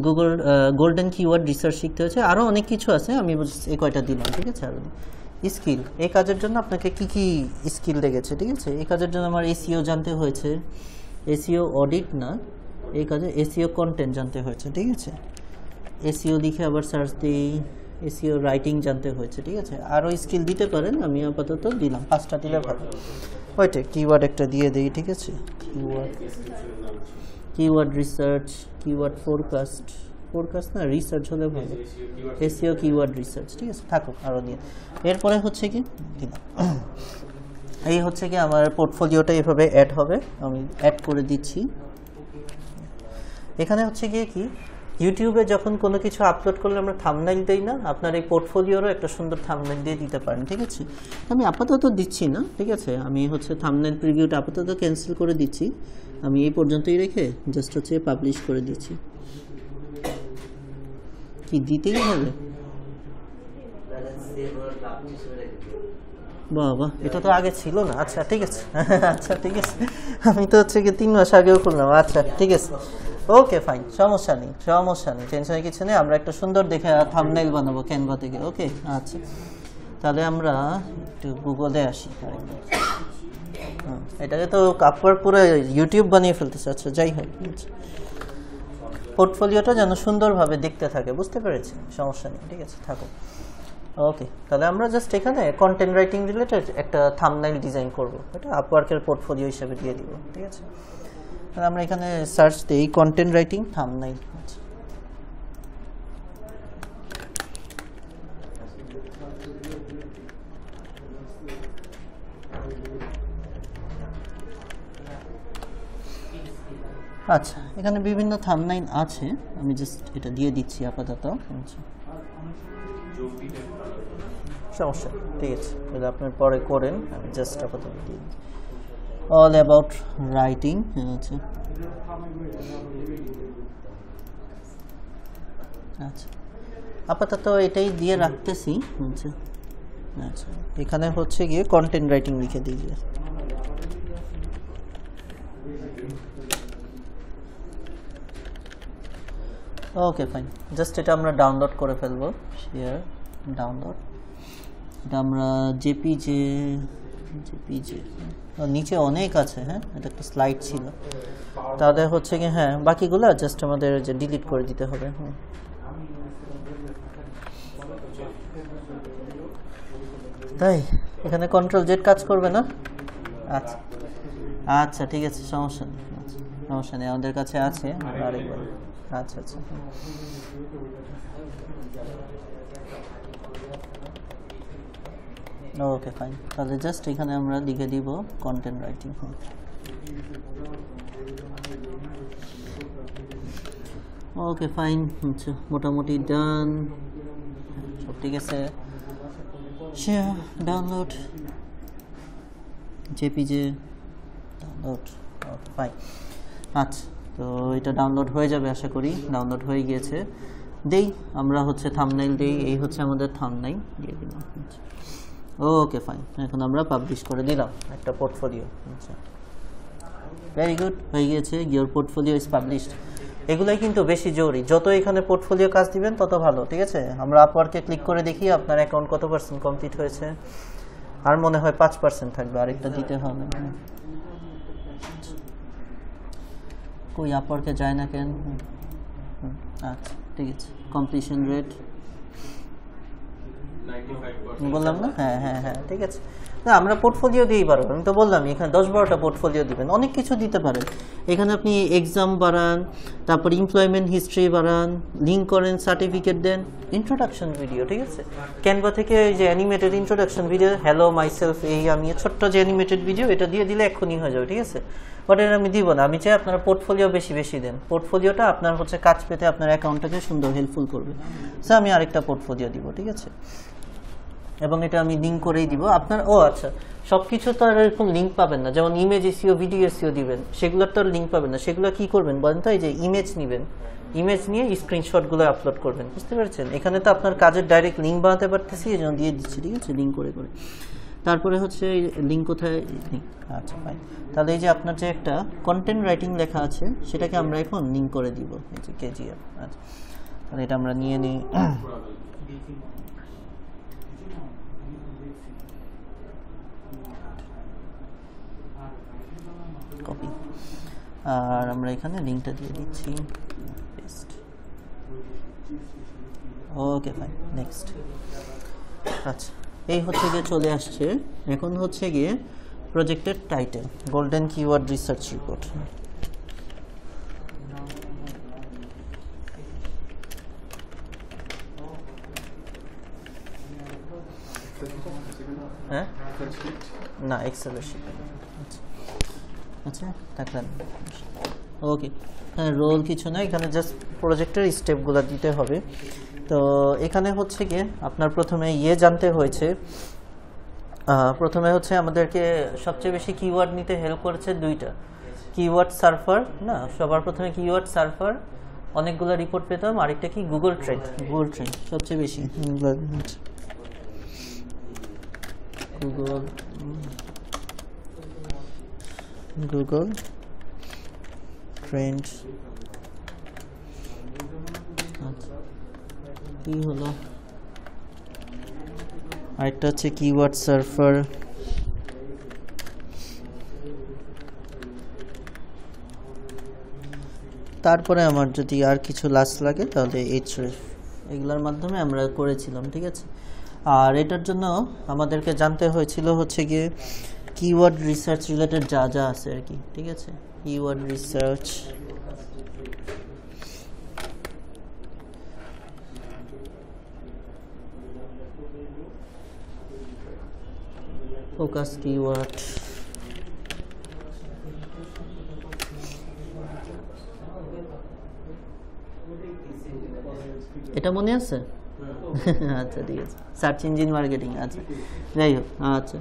গুগল গোল্ডেন কিওয়ার্ড রিসার্চ শিখতে হয়েছে, আরও অনেক কিছু আছে, আমি এই কয়টা দিলাম, ঠিক আছে? আর স্কিল, এই কাজের জন্য আপনাকে কি কি স্কিল লেগেছে, ঠিক আছে? এই কাজের জন্য আমার এসইও জানতে হয়েছে, এসইও অডিট না, এই কাজে এসইও কন্টেন্ট জানতে হয়েছে, ঠিক আছে? এসইও লিখে আবার সার্চ দিই, এসইও রাইটিং জানতে হয়েছে, ঠিক আছে? আরও স্কিল দিতে পারেন, আমি আপাতত দিলাম, 5টা দিলে ভালো। ওইটা কিওয়ার্ড একটা দিয়ে দিই, ঠিক আছে? কিওয়ার্ড রিসার্চ, কিওয়ার্ড ফোরকাস্ট না, রিসার্চ হলে ভালো, এসইও কিওয়ার্ড রিসার্চ, ঠিক আছে? থাকুক, আরও দিয়ে। এরপরে হচ্ছে কি দিলাম, এই হচ্ছে কি আমার পোর্টফোলিওটা এভাবে অ্যাড হবে, আমি অ্যাড করে দিচ্ছি। এখানে হচ্ছে গিয়ে কি, ইউটিউবে যখন কোনো কিছু আপলোড করলে আমরা থাম্বনেইল দেই না, আপনার এই পোর্টফোলিওরও একটা সুন্দর থাম্বনেইল দিয়ে দিতে পারেন, ঠিক আছে? আমি আপাতত দিচ্ছি না, ঠিক আছে? আমি হচ্ছে থাম্বনেইল প্রিভিউটা আপাতত ক্যান্সেল করে দিচ্ছি, আমি এই পর্যন্তই রেখে জাস্ট হচ্ছে পাবলিশ করে দিচ্ছি। কি দিতেই হবে? বাবা, এটা তো আগে ছিল না। আচ্ছা ঠিক আছে, আচ্ছা ঠিক আছে, আমি তো হচ্ছে কি 3 মাস আগেও করলাম। আচ্ছা ঠিক আছে, ওকে ফাইন, সমস্যা নেই, টেনশনের কিছু নেই। আমরা একটা সুন্দর দেখে থাম্বনেইল বানাবো ক্যানভা থেকে। ওকে আচ্ছা, তাহলে আমরা একটু গুগলে আসি। এটাকে তো আপনার পুরো ইউটিউব বানিয়ে ফেলতেছে। আচ্ছা যাই হোক, পোর্টফোলিওটা যেন সুন্দরভাবে দেখতে থাকে, বুঝতে পেরেছি, সমস্যা নেই, ঠিক আছে, থাকো। ওকে, তাহলে আমরা জাস্ট এখানে কন্টেন্ট রাইটিং রিলেটেড একটা থাম্বনেইল ডিজাইন করব, এটা আপওয়ার্কের পোর্টফোলিও হিসেবে দিয়ে দিব, ঠিক আছে? তাহলে আমরা এখানে সার্চ দিই কন্টেন্ট রাইটিং থাম্বনেইল। আচ্ছা, এখানে বিভিন্ন থাম্বনেইল আছে, আমি জাস্ট এটা দিয়ে দিচ্ছি আপাতত। আচ্ছা সমস্যা, ঠিক আছে, তাহলে আপনার পরে করেন, আমি জাস্ট আপাতত দিয়ে দিচ্ছি। অল অ্যাবাউট রাইটিং আচ্ছা আচ্ছা আপাতত এটাই দিয়ে রাখতেছি আচ্ছা আচ্ছা এখানে হচ্ছে গিয়ে কন্টেন্ট রাইটিং লিখে দিয়েছে ওকে ফাইন জাস্ট এটা আমরা ডাউনলোড করে ফেলবো শেয়ার ডাউনলোড এটা আমরা জেপিজে নিচে অনেক আছে হ্যাঁ এটা একটা স্লাইড ছিল তাহলে হচ্ছে কি হ্যাঁ বাকিগুলো জাস্ট আমাদের যে ডিলিট করে দিতে হবে তাই এখানে কন্ট্রোল জেড কাজ করবে না আচ্ছা আচ্ছা ঠিক আছে সমস্যা নেই সমস্যা নেই আমাদের কাছে আছে আরেকবার আচ্ছা আচ্ছা ওকে ফাইন তাহলে জাস্ট এখানে আমরা লিখে দিব কন্টেন্ট রাইটিং ওকে ফাইন আচ্ছা মোটামুটি ডান সব ঠিক আছে share download JPJ download okay fine আচ্ছা তো এটা ডাউনলোড হয়ে যাবে আশা করি ডাউনলোড হয়ে গিয়েছে দেই আমরা হচ্ছে থাম্বনেইল দেই এই হচ্ছে আমাদের থাম্বনেইল দিয়ে দিলাম ওকে ফাইন এখন আমরা পাবলিশ করে দিলাম একটা পোর্টফোলিও আচ্ছা ভেরি গুড হয়ে গিয়েছে ইওর পোর্টফোলিও ইজ পাবলিশড এগুলাই কিন্তু বেশি জরুরি যত এখানে পোর্টফোলিও কাজ দিবেন তত ভালো ঠিক আছে আমরা আপওয়ার্কে ক্লিক করে দেখি আপনার অ্যাকাউন্ট কত % কমপ্লিট হয়েছে আর মনে হয় 5% থাকবে আরেকটা দিতে হবে কই আপওয়ার্কে যায় না কেন আচ্ছা ঠিক আছে কমপ্লিশন রেট বললাম না হ্যাঁ হ্যাঁ হ্যাঁ ঠিক আছে না আমরা পোর্টফোলিও দিয়েই পারবো আমি তো বললাম এখানে 10-12টা পোর্টফোলিও দিবেন অনেক কিছু দিতে পারেন এখানে আপনি এক্সাম বাড়ান তারপর এমপ্লয়মেন্ট হিস্ট্রি বাড়ান লিঙ্ক করেন সার্টিফিকেট দেন ইন্ট্রোডাকশন ভিডিও ঠিক আছে ক্যানভা থেকে এই যে animated introduction video hello myself এই আমি ছোট্ট যে অ্যানিমেটেড ভিডিও এটা দিয়ে দিলে এক্ষুনি হয়ে যাবে ঠিক আছে বাট এটা আমি দিব না আমি চাই আপনারা পোর্টফোলিও বেশি বেশি দেন পোর্টফোলিওটা আপনার হচ্ছে কাজ পেতে আপনার অ্যাকাউন্টটাকে সুন্দর হেল্পফুল করবে সো আমি আরেকটা পোর্টফোলিও দিব ঠিক আছে এবং এটা আমি লিঙ্ক করেই দিব আপনার আচ্ছা সব কিছু তো আর এরকম লিঙ্ক পাবেন না যেমন ইমেজ এসইও ভিডিও এসইও দিবেন সেগুলোর তো আর লিঙ্ক পাবেন না সেগুলো কি করবেন বলেন তো এই যে ইমেজ নেবেন ইমেজ নিয়ে স্ক্রিনশটগুলো আপলোড করবেন বুঝতে পেরেছেন এখানে তো আপনার কাজের ডাইরেক্ট লিঙ্ক বানাতে পারতেছি এই জন্য দিয়ে দিচ্ছি ঠিক আছে লিঙ্ক করে করে তারপরে হচ্ছে লিঙ্ক কোথায় আচ্ছা ফাইন তাহলে এই যে আপনার যে একটা কন্টেন্ট রাইটিং লেখা আছে সেটাকে আমরা এখন লিঙ্ক করে দিব এই যে কেজিএফ আচ্ছা তাহলে এটা আমরা নিয়ে নিই কপি আর আমরা এখানে লিঙ্কটা দিয়ে দিচ্ছি পেস্ট ওকে ফাইন নেক্সট আচ্ছা এই হচ্ছে গিয়ে চলে আসছে এখন হচ্ছে গিয়ে প্রজেক্টের title golden keyword research report হ্যাঁ না এক্সেলের শিখে আচ্ছা থাকলেন ওকে হ্যাঁ রোল কিছু না এখানে জাস্ট প্রজেক্টের স্টেপগুলো দিতে হবে তো এখানে হচ্ছে গিয়ে আপনার প্রথমে জানতে হয়েছে প্রথমে হচ্ছে আমাদেরকে সবচেয়ে বেশি কিওয়ার্ড নিতে হেল্প করেছে দুইটা কিওয়ার্ড সার্ভার না সবার প্রথমে কিওয়ার্ড সার্ভার অনেকগুলো রিপোর্ট পেতাম আরেকটা কি গুগল ট্রেন্ড সবচেয়ে বেশি গুগল ট্রেন্ড কি হলো আরেকটা হচ্ছে কিওয়ার্ড সার্ভার তারপরে আমার যদি আর কিছু লাস্ট লাগে তাহলে এইচরেফ এগুলোর মাধ্যমে আমরা করেছিলাম ঠিক আছে আর এটার জন্য আমাদেরকে জানতে হয়েছিল হচ্ছে গিয়ে কিওয়ার্ড রিসার্চ রিলেটেড যা যা আছে আর কি ঠিক আছে কিওয়ার্ড রিসার্চ ফোকাস কিওয়ার্ড এটা মনে আছে আচ্ছা ঠিক আছে সার্চ ইঞ্জিন মার্কেটিং আচ্ছা যাই হোক আচ্ছা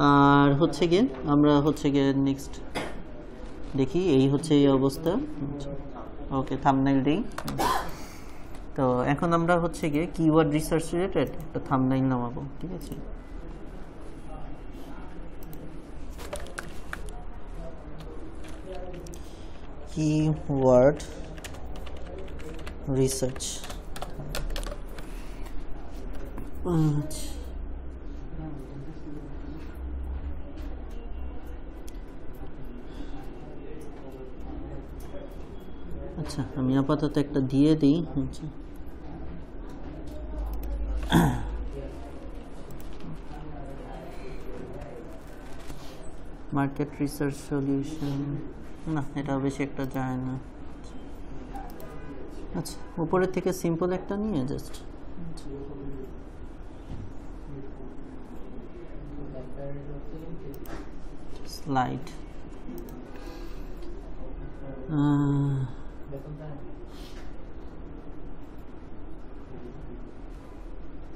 আর হচ্ছে গিয়ে আমরা হচ্ছে গিয়ে নেক্সট দেখি, এই হচ্ছে এই অবস্থা। ওকে, থাম্বনেল দিই। তো এখন আমরা হচ্ছে গিয়ে কিওয়ার্ড রিসার্চ রিলেটেড একটা থাম্বনেল নামাবো, ঠিক আছে? Keyword research. আচ্ছা, আমি আপাতত একটা দিয়ে দিই। মার্কেট রিসার্চ সলিউশন, না এটা বেশি একটা যায় না। আচ্ছা, উপরের থেকে সিম্পল একটা নিয়ে জাস্ট স্লাইড।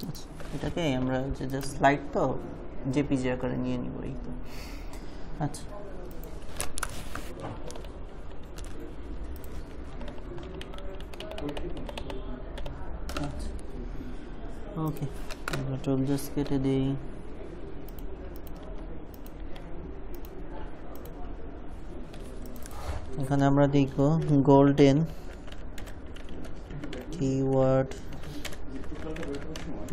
আচ্ছা, এটাকে আমরা যে জাস্ট স্লাইড তো জেপিজি আকারে নিয়ে নিব, এই তো। আচ্ছা, ওকে, আমরা টপ জাস্ট কেটে দিই। এখানে আমরা দেখব গোল্ডেন কিওয়ার্ড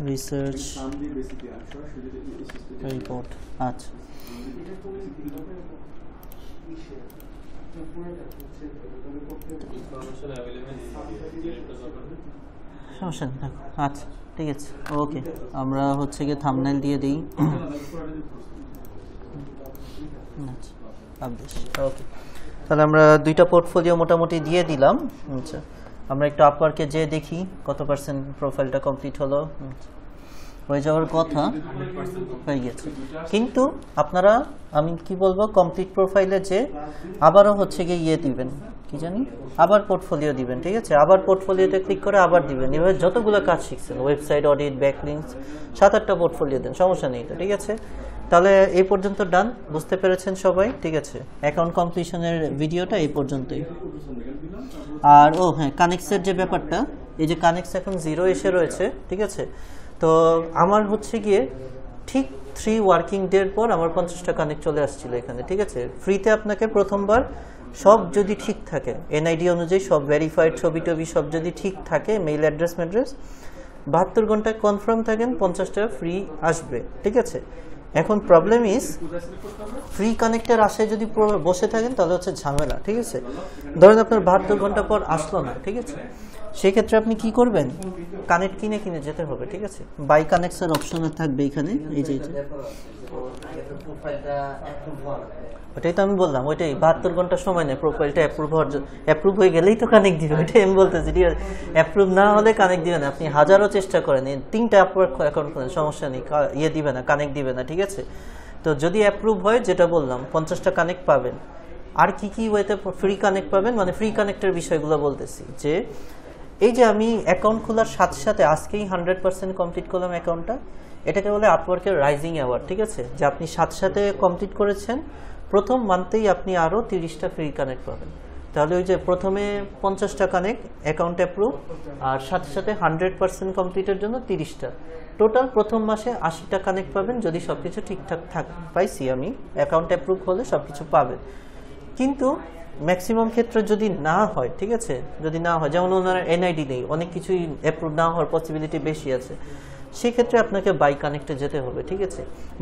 রিসার্চ রিপোর্ট। আচ্ছা, সমস্যা নেই, আচ্ছা ঠিক আছে। ওকে, আমরা হচ্ছে গিয়ে থাম্বনেল দিয়ে দিই। আচ্ছা, পাবলিশ। ওকে, তাহলে আমরা দুইটা পোর্টফোলিও মোটামুটি দিয়ে দিলাম। আচ্ছা, আমরা একটু আপওয়ার্কে যেয়ে দেখি কত পার্সেন্ট প্রোফাইলটা কমপ্লিট হলো। হয়ে যাওয়ার কথা, হয়ে গেছে। কিন্তু আপনারা, আমি কি বলবো, কমপ্লিট প্রোফাইলে যে আবারও হচ্ছে গিয়ে ইয়ে দিবেন, কি জানি, আবার পোর্টফোলিও দিবেন, ঠিক আছে? আবার পোর্টফোলিওতে ক্লিক করে আবার দিবেন। এভাবে যতগুলো কাজ শিখছেন, ওয়েবসাইট অডিট, ব্যাকলিংকস, 7-8টা পোর্টফোলিও দেন, সমস্যা নেই তো, ঠিক আছে? তাহলে এই পর্যন্ত ডান, বুঝতে পেরেছেন সবাই, ঠিক আছে? অ্যাকাউন্ট কমপ্লিশনের ভিডিওটা এই পর্যন্তই। আর ও হ্যাঁ, কানেক্টসের যে ব্যাপারটা, এই যে কানেক্টস এখন 0 এসে রয়েছে, ঠিক আছে? তো আমার হচ্ছে গিয়ে ঠিক 3 ওয়ার্কিং ডের পর আমার 50টা কানেক্ট চলে আসছিল এখানে, ঠিক আছে? ফ্রিতে আপনাকে প্রথমবার সব যদি ঠিক থাকে, এনআইডি অনুযায়ী সব ভেরিফাইড, ছবি টবি সব যদি ঠিক থাকে, মেইল অ্যাড্রেস 72 ঘন্টায় কনফার্ম থাকেন, 50 টাকা ফ্রি আসবে, ঠিক আছে? এখন প্রবলেম ইজ, ফ্রি কানেক্টের আশায় যদি বসে থাকেন তাহলে হচ্ছে ঝামেলা, ঠিক আছে? ধরেন আপনার 72 ঘন্টা পর আসলো না, ঠিক আছে? সেক্ষেত্রে আপনি কি করবেন? কানেক্ট কিনে যেতে হবে, ঠিক আছে? বাই কানেক্টসের অপশন থাকবে এখানে, এই যে ওটাই তো আমি বললাম, ওইটাই 72 ঘন্টা সময় নেই প্রোফাইলটা অ্যাপ্রুভ হয়ে গেলেই তো কানেক্ট দিবে, ওইটাই আমি বলতেছি, ঠিক আছে? অ্যাপ্রুভ না হলে কানেক্ট দিবে না। আপনি হাজারও চেষ্টা করেন, 3টা অ্যাকাউন্ট করেন, সমস্যা নেই, ইয়ে দিবে না, কানেক্ট দিবে না, ঠিক আছে? তো যদি অ্যাপ্রুভ হয়, যেটা বললাম, 50টা কানেক্ট পাবেন। আর কি ওয়েতে ফ্রি কানেক্ট পাবেন, মানে ফ্রি কানেক্টের বিষয়গুলো বলতেছি, যে এই যে আমি অ্যাকাউন্ট খোলার সাথে সাথে আজকেই 100% কমপ্লিট করলাম অ্যাকাউন্টটা, এটাকে বলে আপওয়ার্কের রাইজিং অ্যাওয়ার্ড, ঠিক আছে? যে আপনি সাথে কমপ্লিট করেছেন, প্রথম মান্থেই আপনি আরও 30টা ফ্রি কানেক্ট পাবেন। তাহলে ওই যে প্রথমে 50টা কানেক্ট অ্যাকাউন্ট অ্যাপ্রুভ, আর সাথে 100% কমপ্লিটের জন্য 30টা, টোটাল প্রথম মাসে 80টা কানেক্ট পাবেন, যদি সব কিছু ঠিকঠাক থাকে। পাইছি আমি, অ্যাকাউন্ট অ্যাপ্রুভ হলে সব কিছু পাবেন। কিন্তু ম্যাক্সিমাম ক্ষেত্রে যদি না হয়, ঠিক আছে? যদি না হয়, যেমন ওনার এনআইডি নেই, অনেক কিছুই অ্যাপ্রুভ না হওয়ার পসিবিলিটি বেশি আছে, সেক্ষেত্রে আপনাকে বাই কানেক্টে যেতে হবে, ঠিক আছে?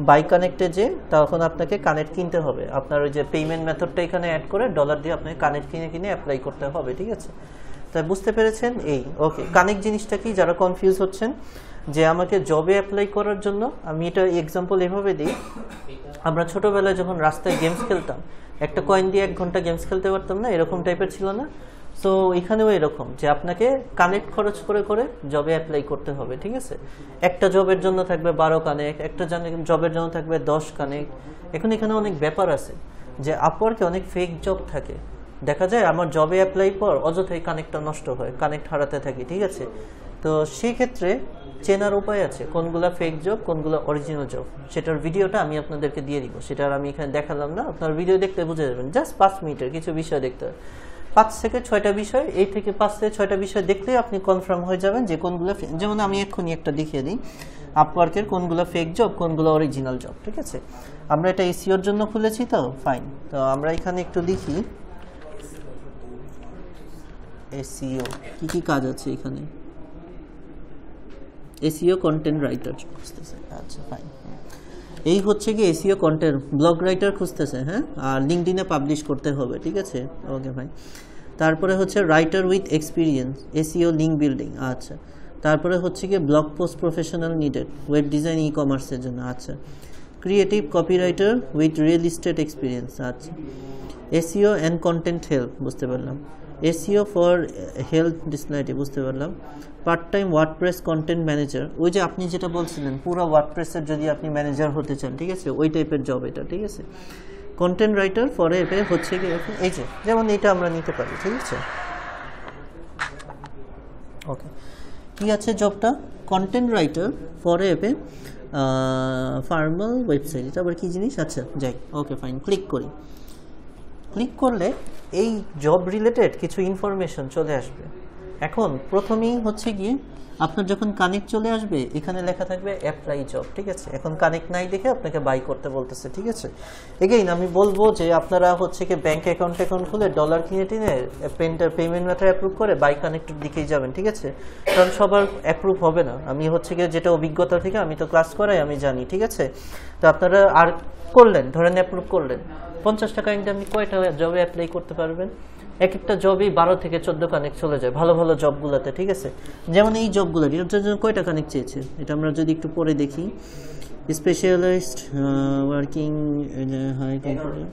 বাই কানেক্টে যে তখন আপনাকে কানেক্ট কিনতে হবে, আপনার ওই যে পেমেন্ট মেথডটা এখানে অ্যাড করে ডলার দিয়ে আপনাকে কানেক্ট কিনে অ্যাপ্লাই করতে হবে, ঠিক আছে? তাই বুঝতে পেরেছেন? এই ওকে, কানেক্ট জিনিসটা কি, যারা কনফিউজ হচ্ছেন যে আমাকে জবে অ্যাপ্লাই করার জন্য, আমি এটা এক্সাম্পল এভাবে দিই। আমরা ছোটবেলায় যখন রাস্তায় গেমস খেলতাম, একটা কয়েন দিয়ে 1 ঘন্টা গেমস খেলতে পারতাম না, এরকম টাইপের ছিল না? সো এখানেও এরকম, যে আপনাকে কানেক্ট খরচ করে জবে অ্যাপ্লাই করতে হবে, ঠিক আছে? একটা জবের জন্য থাকবে 12 কানেক্ট, একটা জবের জন্য থাকবে 10 কানেক্ট। এখন এখানে অনেক ব্যাপার আছে, যে আপওয়ার্কে অনেক ফেক জব থাকে, দেখা যায় আমার জবে অ্যাপ্লাই পর অযথাই কানেক্টটা নষ্ট হয়, কানেক্ট হারাতে থাকি, ঠিক আছে? তো সেই ক্ষেত্রে চেনার উপায় আছে কোনগুলো ফেক জব কোনগুলো অরিজিনাল জব, সেটার ভিডিওটা আমি আপনাদেরকে দিয়ে দিব। সেটা আমি এখানে দেখালাম না, আপনার ভিডিও দেখতে বুঝে যাবেন। জাস্ট 5 মিনিটের কিছু বিষয় দেখতে হবে, 5 থেকে 6টা বিষয়, এই থেকে 5 থেকে 6টা বিষয় দেখলেই আপনি কনফার্ম হয়ে যাবেন যে কোনগুলো। যেমন আমি এক্ষুনি একটা দেখিয়ে দিই, আপওয়ার্কের কোনগুলো ফেক জব কোনগুলো অরিজিনাল জব। ঠিক আছে, আমরা এটা এসইওর জন্য খুলেছি তো, ফাইন। তো আমরা এখানে একটু দেখি এসইও কি কি কাজ আছে এখানে। এসইও কন্টেন্ট রাইটার খুঁজতেছে, আচ্ছা ফাইন। এই হচ্ছে কি এসইও কন্টেন্ট ব্লগ রাইটার খুঁজতেছে, হ্যাঁ, আর লিঙ্কডইনে পাবলিশ করতে হবে। ঠিক আছে, ওকে ফাইন। তারপরে হচ্ছে writer with experience SEO link building, আচ্ছা। তারপরে হচ্ছে কি blog post professional needed web design ই কমার্সের জন্য, আচ্ছা। Creative copywriter with real estate experience, আচ্ছা। এসইও অ্যান্ড কন্টেন্ট হেল্প, বুঝতে পারলাম। এসইও ফর হেলথ ডিসনাইটি, বুঝতে পারলাম। Part time WordPress content manager, ওই যে আপনি যেটা বলছিলেন পুরো ওয়ার্ডপ্রেসের যদি আপনি ম্যানেজার হতে চান, ঠিক আছে, ওই টাইপের জব এটা। ঠিক আছে, কন্টেন্ট রাইটার ফর এপে হচ্ছে কি এই যে যেমন এটা আমরা নিতে পারি। ঠিক আছে, ওকে। কি আছে জবটা? কন্টেন্ট রাইটার ফর এপে ফার্মাল ওয়েবসাইট, এটা আবার কি জিনিস? আচ্ছা যাই, ওকে ফাইন। ক্লিক করি, ক্লিক করলে এই জব রিলেটেড কিছু ইনফরমেশন চলে আসবে। এখন প্রথমেই হচ্ছে গিয়ে আপনার যখন কানেক্ট চলে আসবে এখানে লেখা থাকবে অ্যাপ্লাই জব। ঠিক আছে, এখন কানেক্ট নাই দেখে আপনাকে বাই করতে বলতেছে। ঠিক আছে, এগেইন আমি বলবো যে আপনারা হচ্ছে কি ব্যাংক অ্যাকাউন্ট খুলে ডলার কিনে টিনে পেমেন্ট মেথড অ্যাপ্রুভ করে বাই কানেক্টের দিকেই যাবেন। ঠিক আছে, কারণ সবার অ্যাপ্রুভ হবে না। আমি হচ্ছে গিয়ে যেটা অভিজ্ঞতা থেকে আমি তো ক্লাস করাই, আমি জানি। ঠিক আছে, তো আপনারা আর করলেন, ধরেন অ্যাপ্রুভ করলেন, 50 টাকা ইনকাম আপনি কয়টা জবে অ্যাপ্লাই করতে পারবেন? এক একটা জবই 12 থেকে 14 কানেক্ট চলে যায় ভালো ভালো জবগুলোতে। ঠিক আছে, যেমন এই জবগুলো এটার জন্য কয়টা কানেক্ট চেয়েছে এটা আমরা যদি একটু পরে দেখি। Specialist working high company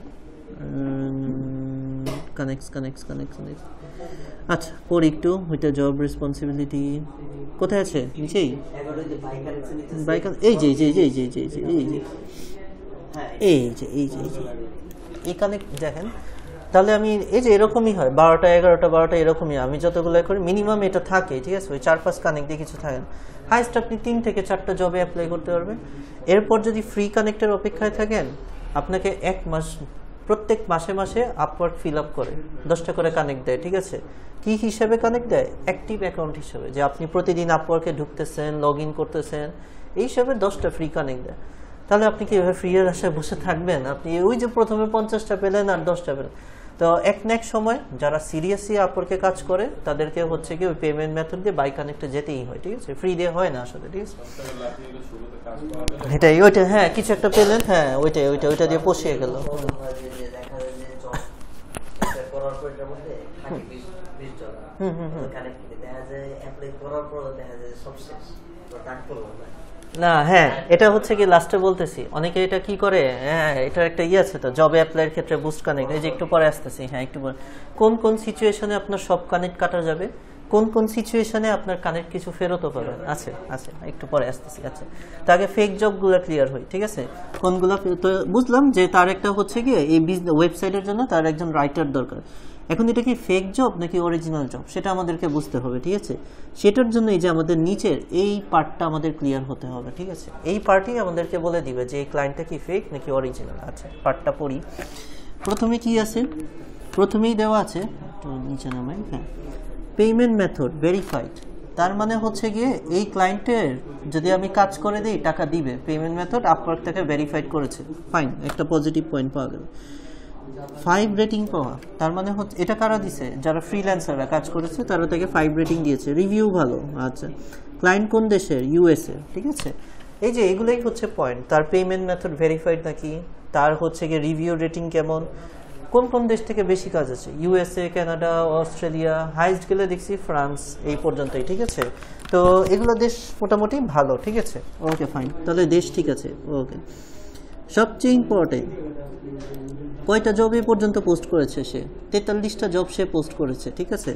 connects. আচ্ছা পরে একটু ওইটা জব রেসপন্সিবিলিটি কোথায় আছে? নিচেই এই যে এই কানেক্ট দেখেন। তাহলে আমি এই যে এরকমই হয় 12টা 11টা 12টা এরকমই আমি যতগুলো করি মিনিমাম এটা থাকে। ঠিক আছে, ওই 4-5 কানেক্ট দিয়ে কিছু থাকে না। হাইস্ট আপনি 3 থেকে 4টা জবে অ্যাপ্লাই করতে পারবেন। এরপর যদি ফ্রি কানেক্টের অপেক্ষায় থাকেন আপনাকে 1 মাস প্রত্যেক মাসে মাসে আপওয়ার্ড ফিল আপ করে 10টা করে কানেক্ট দেয়। ঠিক আছে, কি হিসাবে কানেক্ট দেয়? অ্যাক্টিভ অ্যাকাউন্ট হিসাবে, যে আপনি প্রতিদিন আপওয়ার্কে ঢুকতেছেন, লগ ইন করতেছেন, এই হিসাবে 10টা ফ্রি কানেক্ট দেয়। তাহলে আপনি কি এভাবে ফ্রি এর আশায় বসে থাকবেন? আপনি ওই যে প্রথমে 50টা পেলেন আর 10টা পেলেন। তো এক সময় যারা সিরিয়াসলি আপওয়ার্কে কাজ করে তাদেরকে হচ্ছে কি ওই পেমেন্ট মেথড দিয়ে বাই কানেক্টে যেতেই হয়। ঠিক আছে, ফ্রি দিয়ে হয় না আসলে। ঠিক আছে, এটাই ওইটা, হ্যাঁ কিছু একটা পেলেন, হ্যাঁ ওইটা দিয়ে পৌঁছিয়ে গেল। না হ্যাঁ, এটা হচ্ছে কি লাস্টে বলতেছি, অনেকে এটা কি করে, হ্যাঁ এটা একটা আছে তো জবে অ্যাপ্লাইয়ের ক্ষেত্রে বুস্ট কানেক্ট, এই যে একটু পরে আসতেছি, হ্যাঁ একটু পরে। কোন সিচুয়েশনে আপনার সব কানেক্ট কাটা যাবে, কোন সিচুয়েশনে আপনার কানেক্ট কিছু ফেরতও পাবেন, আছে একটু পরে আসতেছি। আচ্ছা, তো আগে ফেক জবগুলো ক্লিয়ার হই। ঠিক আছে, কোনগুলো তো বুঝলাম যে তার একটা হচ্ছে কি এই ওয়েবসাইটের জন্য তার একজন রাইটার দরকার। এখন এটা কি ফেক জব নাকি অরিজিনাল জব সেটা আমাদেরকে বুঝতে হবে। ঠিক আছে, সেটার জন্য এই যে আমাদের নিচের এই পার্টটা আমাদের ক্লিয়ার হতে হবে। ঠিক আছে, এই পার্টই আমাদেরকে বলে দিবে যে এই ক্লায়েন্টটা কি ফেক নাকি অরিজিনাল। আচ্ছা, পার্টটা পড়ি। প্রথমে কি আছে? প্রথমেই দেওয়া আছে, একটু নিচে নামাই, হ্যাঁ, পেমেন্ট মেথড ভেরিফাইড। তার মানে হচ্ছে গিয়ে এই ক্লায়েন্টের যদি আমি কাজ করে দিই টাকা দিবে, পেমেন্ট মেথড আপওয়ার্ক থেকে ভেরিফাইড করেছে, ফাইন, একটা পজিটিভ পয়েন্ট পাওয়া গেল। 5 রেটিং পাওয়া, তার মানে হচ্ছে এটা কারা দিছে? যারা ফ্রিল্যান্সাররা কাজ করেছে তারা তাকে 5 রেটিং দিয়েছে, রিভিউ ভালো। আচ্ছা, ক্লায়েন্ট কোন দেশের? ইউএসএ। ঠিক আছে, এই যে এগুলোই হচ্ছে পয়েন্ট। তার পেমেন্ট মেথড ভেরিফাইড নাকি, তার হচ্ছে গিয়ে রিভিউ রেটিং কেমন, কোন দেশ থেকে বেশি কাজ আছে, ইউএসএ, কানাডা, অস্ট্রেলিয়া, হাইস্ট গেলে দেখছি ফ্রান্স, এই পর্যন্তই। ঠিক আছে, তো এগুলো দেশ মোটামুটি ভালো। ঠিক আছে, ওকে ফাইন, তাহলে দেশ ঠিক আছে। ওকে, সবচেয়ে ইম্পর্টেন্ট কয়টা জব এ পর্যন্ত পোস্ট করেছে সে? 43টা জব সে পোস্ট করেছে। ঠিক আছে,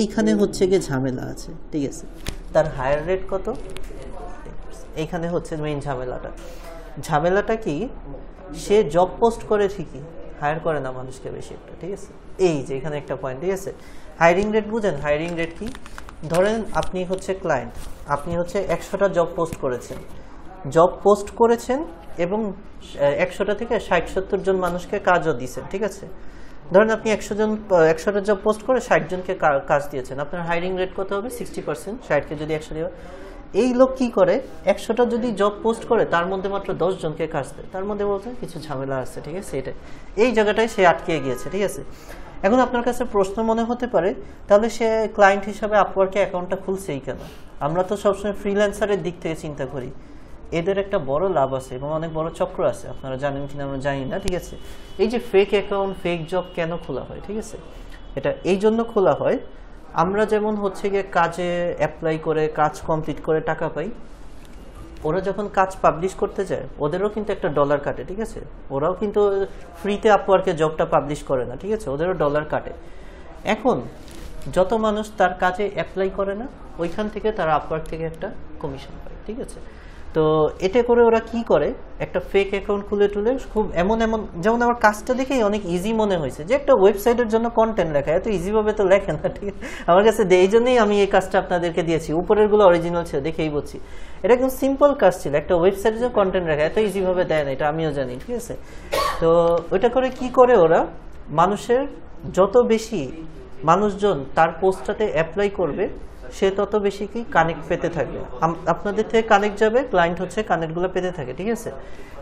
এইখানে হচ্ছে গিয়ে ঝামেলা আছে। ঠিক আছে, তার হায়ার রেট কত? এইখানে হচ্ছে মেইন ঝামেলাটা কি, সে জব পোস্ট করে ঠিকই, হায়ার করে না মানুষকে বেশি একটা। ঠিক আছে, এই যে এখানে একটা পয়েন্ট। ঠিক আছে, হায়ারিং রেট বুঝেন? হায়ারিং রেট কি? ধরেন আপনি হচ্ছে ক্লায়েন্ট, আপনি হচ্ছে 100টা জব পোস্ট করেছেন এবং 100টা থেকে 60-70 জন মানুষকে কাজও দিয়েছেন, ঠিক আছে। ধরেন আপনি 100টা জব পোস্ট করে 60 জনকে কাজ দিয়েছেন, আপনার হায়ারিং রেট কত হবে? 60%। 60কে যদি 100 দিয়ে, এই লোক কি করে, 100টা যদি জব পোস্ট করে তার মধ্যে মাত্র 10 জনকে কাজ দেয়, তার মধ্যে বলতে কিছু ঝামেলা আছে, ঠিক আছে। এই জায়গাটায় সে আটকে গিয়েছে, ঠিক আছে। এখন আপনার কাছে প্রশ্ন মনে হতে পারে, তাহলে সে ক্লায়েন্ট হিসাবে আপওয়ার্কে অ্যাকাউন্টটা খুলছেই কেন? আমরা তো সবসময় ফ্রিল্যান্সারের দিক থেকে চিন্তা করি। এদের একটা বড় লাভ আছে এবং অনেক বড় চক্র আছে, আপনারা জানেন কিনা আমরা জানি না, ঠিক আছে। এই যে ফেক অ্যাকাউন্ট, ফেক জব কেন খোলা হয়, ঠিক আছে, এটা এই জন্য খোলা হয়, আমরা যেমন হচ্ছে গিয়ে কাজে অ্যাপ্লাই করে কাজ কমপ্লিট করে টাকা পাই, ওরা যখন কাজ পাবলিশ করতে যায় ওদেরও কিন্তু একটা ডলার কাটে, ঠিক আছে। ওরাও কিন্তু ফ্রিতে আপওয়ার্কে জবটা পাবলিশ করে না, ঠিক আছে, ওদেরও ডলার কাটে। এখন যত মানুষ তার কাজে অ্যাপ্লাই করে না, ওইখান থেকে তারা আপওয়ার্ক থেকে একটা কমিশন পায়, ঠিক আছে। তো এতে করে ওরা কি করে, একটা ফেক অ্যাকাউন্ট খুলে টুলে খুব এমন যেমন আমার কাজটা দেখেই অনেক ইজি মনে হয়েছে, যে একটা ওয়েবসাইটের জন্য কন্টেন্ট লেখা এত ইজিভাবে তো লেখে না, ঠিক আছে। আমার কাছে এই জন্যই আমি এই কাজটা আপনাদেরকে দিয়েছি, উপরের গুলো অরিজিনাল ছিল দেখেই বলছি, এটা একদম সিম্পল কাজ ছিল, একটা ওয়েবসাইটের জন্য কন্টেন্ট লেখা এত ইজিভাবে দেয় না, এটা আমিও জানি, ঠিক আছে। তো ওইটা করে কি করে ওরা, মানুষের যত বেশি মানুষজন তার পোস্টটাতে অ্যাপ্লাই করবে, সে তত বেশি কি কানেক্ট পেতে থাকবে, আপনাদের থেকে কানেক্ট যাবে, ক্লায়েন্ট হচ্ছে কানেক্টগুলো পেতে থাকে, ঠিক আছে।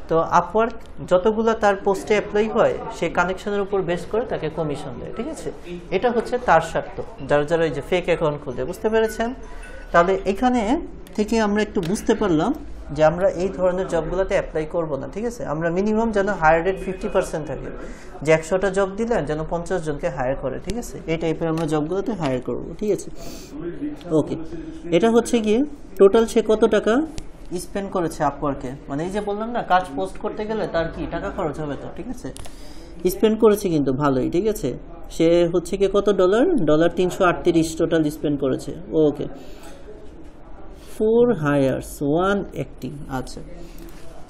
তো আপওয়ার্ক যতগুলো তার পোস্টে অ্যাপ্লাই হয়, সে কানেকশনের উপর বেস করে তাকে কমিশন দেয়, ঠিক আছে। এটা হচ্ছে তার স্বার্থ, যারা এই যে ফেক অ্যাকাউন্ট খুলতে, বুঝতে পেরেছেন? তাহলে এখানে থেকে আমরা একটু বুঝতে পারলাম যে আমরা এই ধরনের জবগুলোতে অ্যাপ্লাই করব না, ঠিক আছে। আমরা মিনিমাম যেন হায়ার রেট 50% থাকে, যে 100টা জব দিলে যেন 50 জনকে হায়ার করে, ঠিক আছে। এই টাইপের আমরা জবগুলোতে হায়ার করব, ঠিক আছে। ওকে, এটা হচ্ছে গিয়ে টোটাল সে কত টাকা স্পেন্ড করেছে আপওয়ার্কে, মানে এই যে বললাম না কাজ পোস্ট করতে গেলে তার কি টাকা খরচ হবে তো, ঠিক আছে। স্পেন্ড করেছে কিন্তু ভালোই, ঠিক আছে। সে হচ্ছে গিয়ে কত ডলার 338 টোটাল স্পেন্ড করেছে। ওকে, 4 হায়ার্স 1 অ্যাক্টিং, আচ্ছা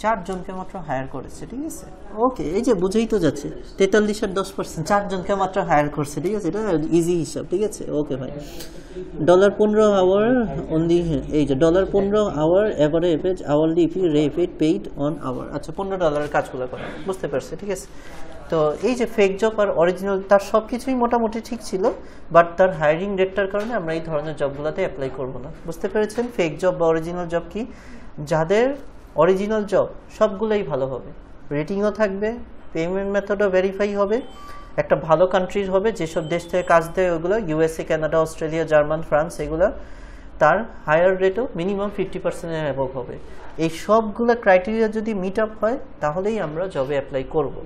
4 জনকে মাত্র হায়ার করেছে, ঠিক আছে। ওকে, এই যে বুঝেই তো যাচ্ছে 43 আর 10%, 4 জনকে মাত্র হায়ার করছে, ঠিক আছে। এটা ইজি হিসাব, ঠিক আছে। ওকে ভাই, $15 আওয়ার অনলি, এই যে $15 hour average hourly fee rate paid on hour, আচ্ছা $15 কাজগুলো করে, বুঝতে পারছি, ঠিক আছে। তো এই যে ফেক জব আর অরিজিনাল, তার সব কিছুই মোটামুটি ঠিক ছিল, বাট তার হায়ারিং রেটটার কারণে আমরা এই ধরনের জবগুলোতে অ্যাপ্লাই করব না, বুঝতে পেরেছেন। ফেক জব বা অরিজিনাল জব কি, যাদের অরিজিনাল জব সবগুলোই ভালো হবে, রেটিংও থাকবে, পেমেন্ট মেথডও ভেরিফাই হবে, একটা ভালো কান্ট্রিজ হবে, যেসব দেশ থেকে কাজ দেয় ওগুলো USA, Canada, Australia, German, France, এগুলো তার হায়ার রেটও মিনিমাম 50% অ্যাবভ হবে। এই সবগুলো ক্রাইটেরিয়া যদি মিট আপ হয় তাহলেই আমরা জবে অ্যাপ্লাই করব।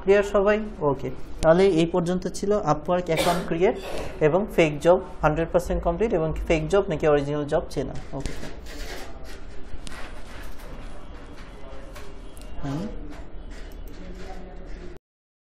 ক্লিয়ার সবাই? ওকে, তাহলে এই পর্যন্ত ছিল আপওয়ার্ক অ্যাকাউন্ট ক্রিয়েট এবং ফেক জব 100% কমপ্লিট, এবং ফেক জব নাকি অরিজিনাল জব চেনা। ওকে।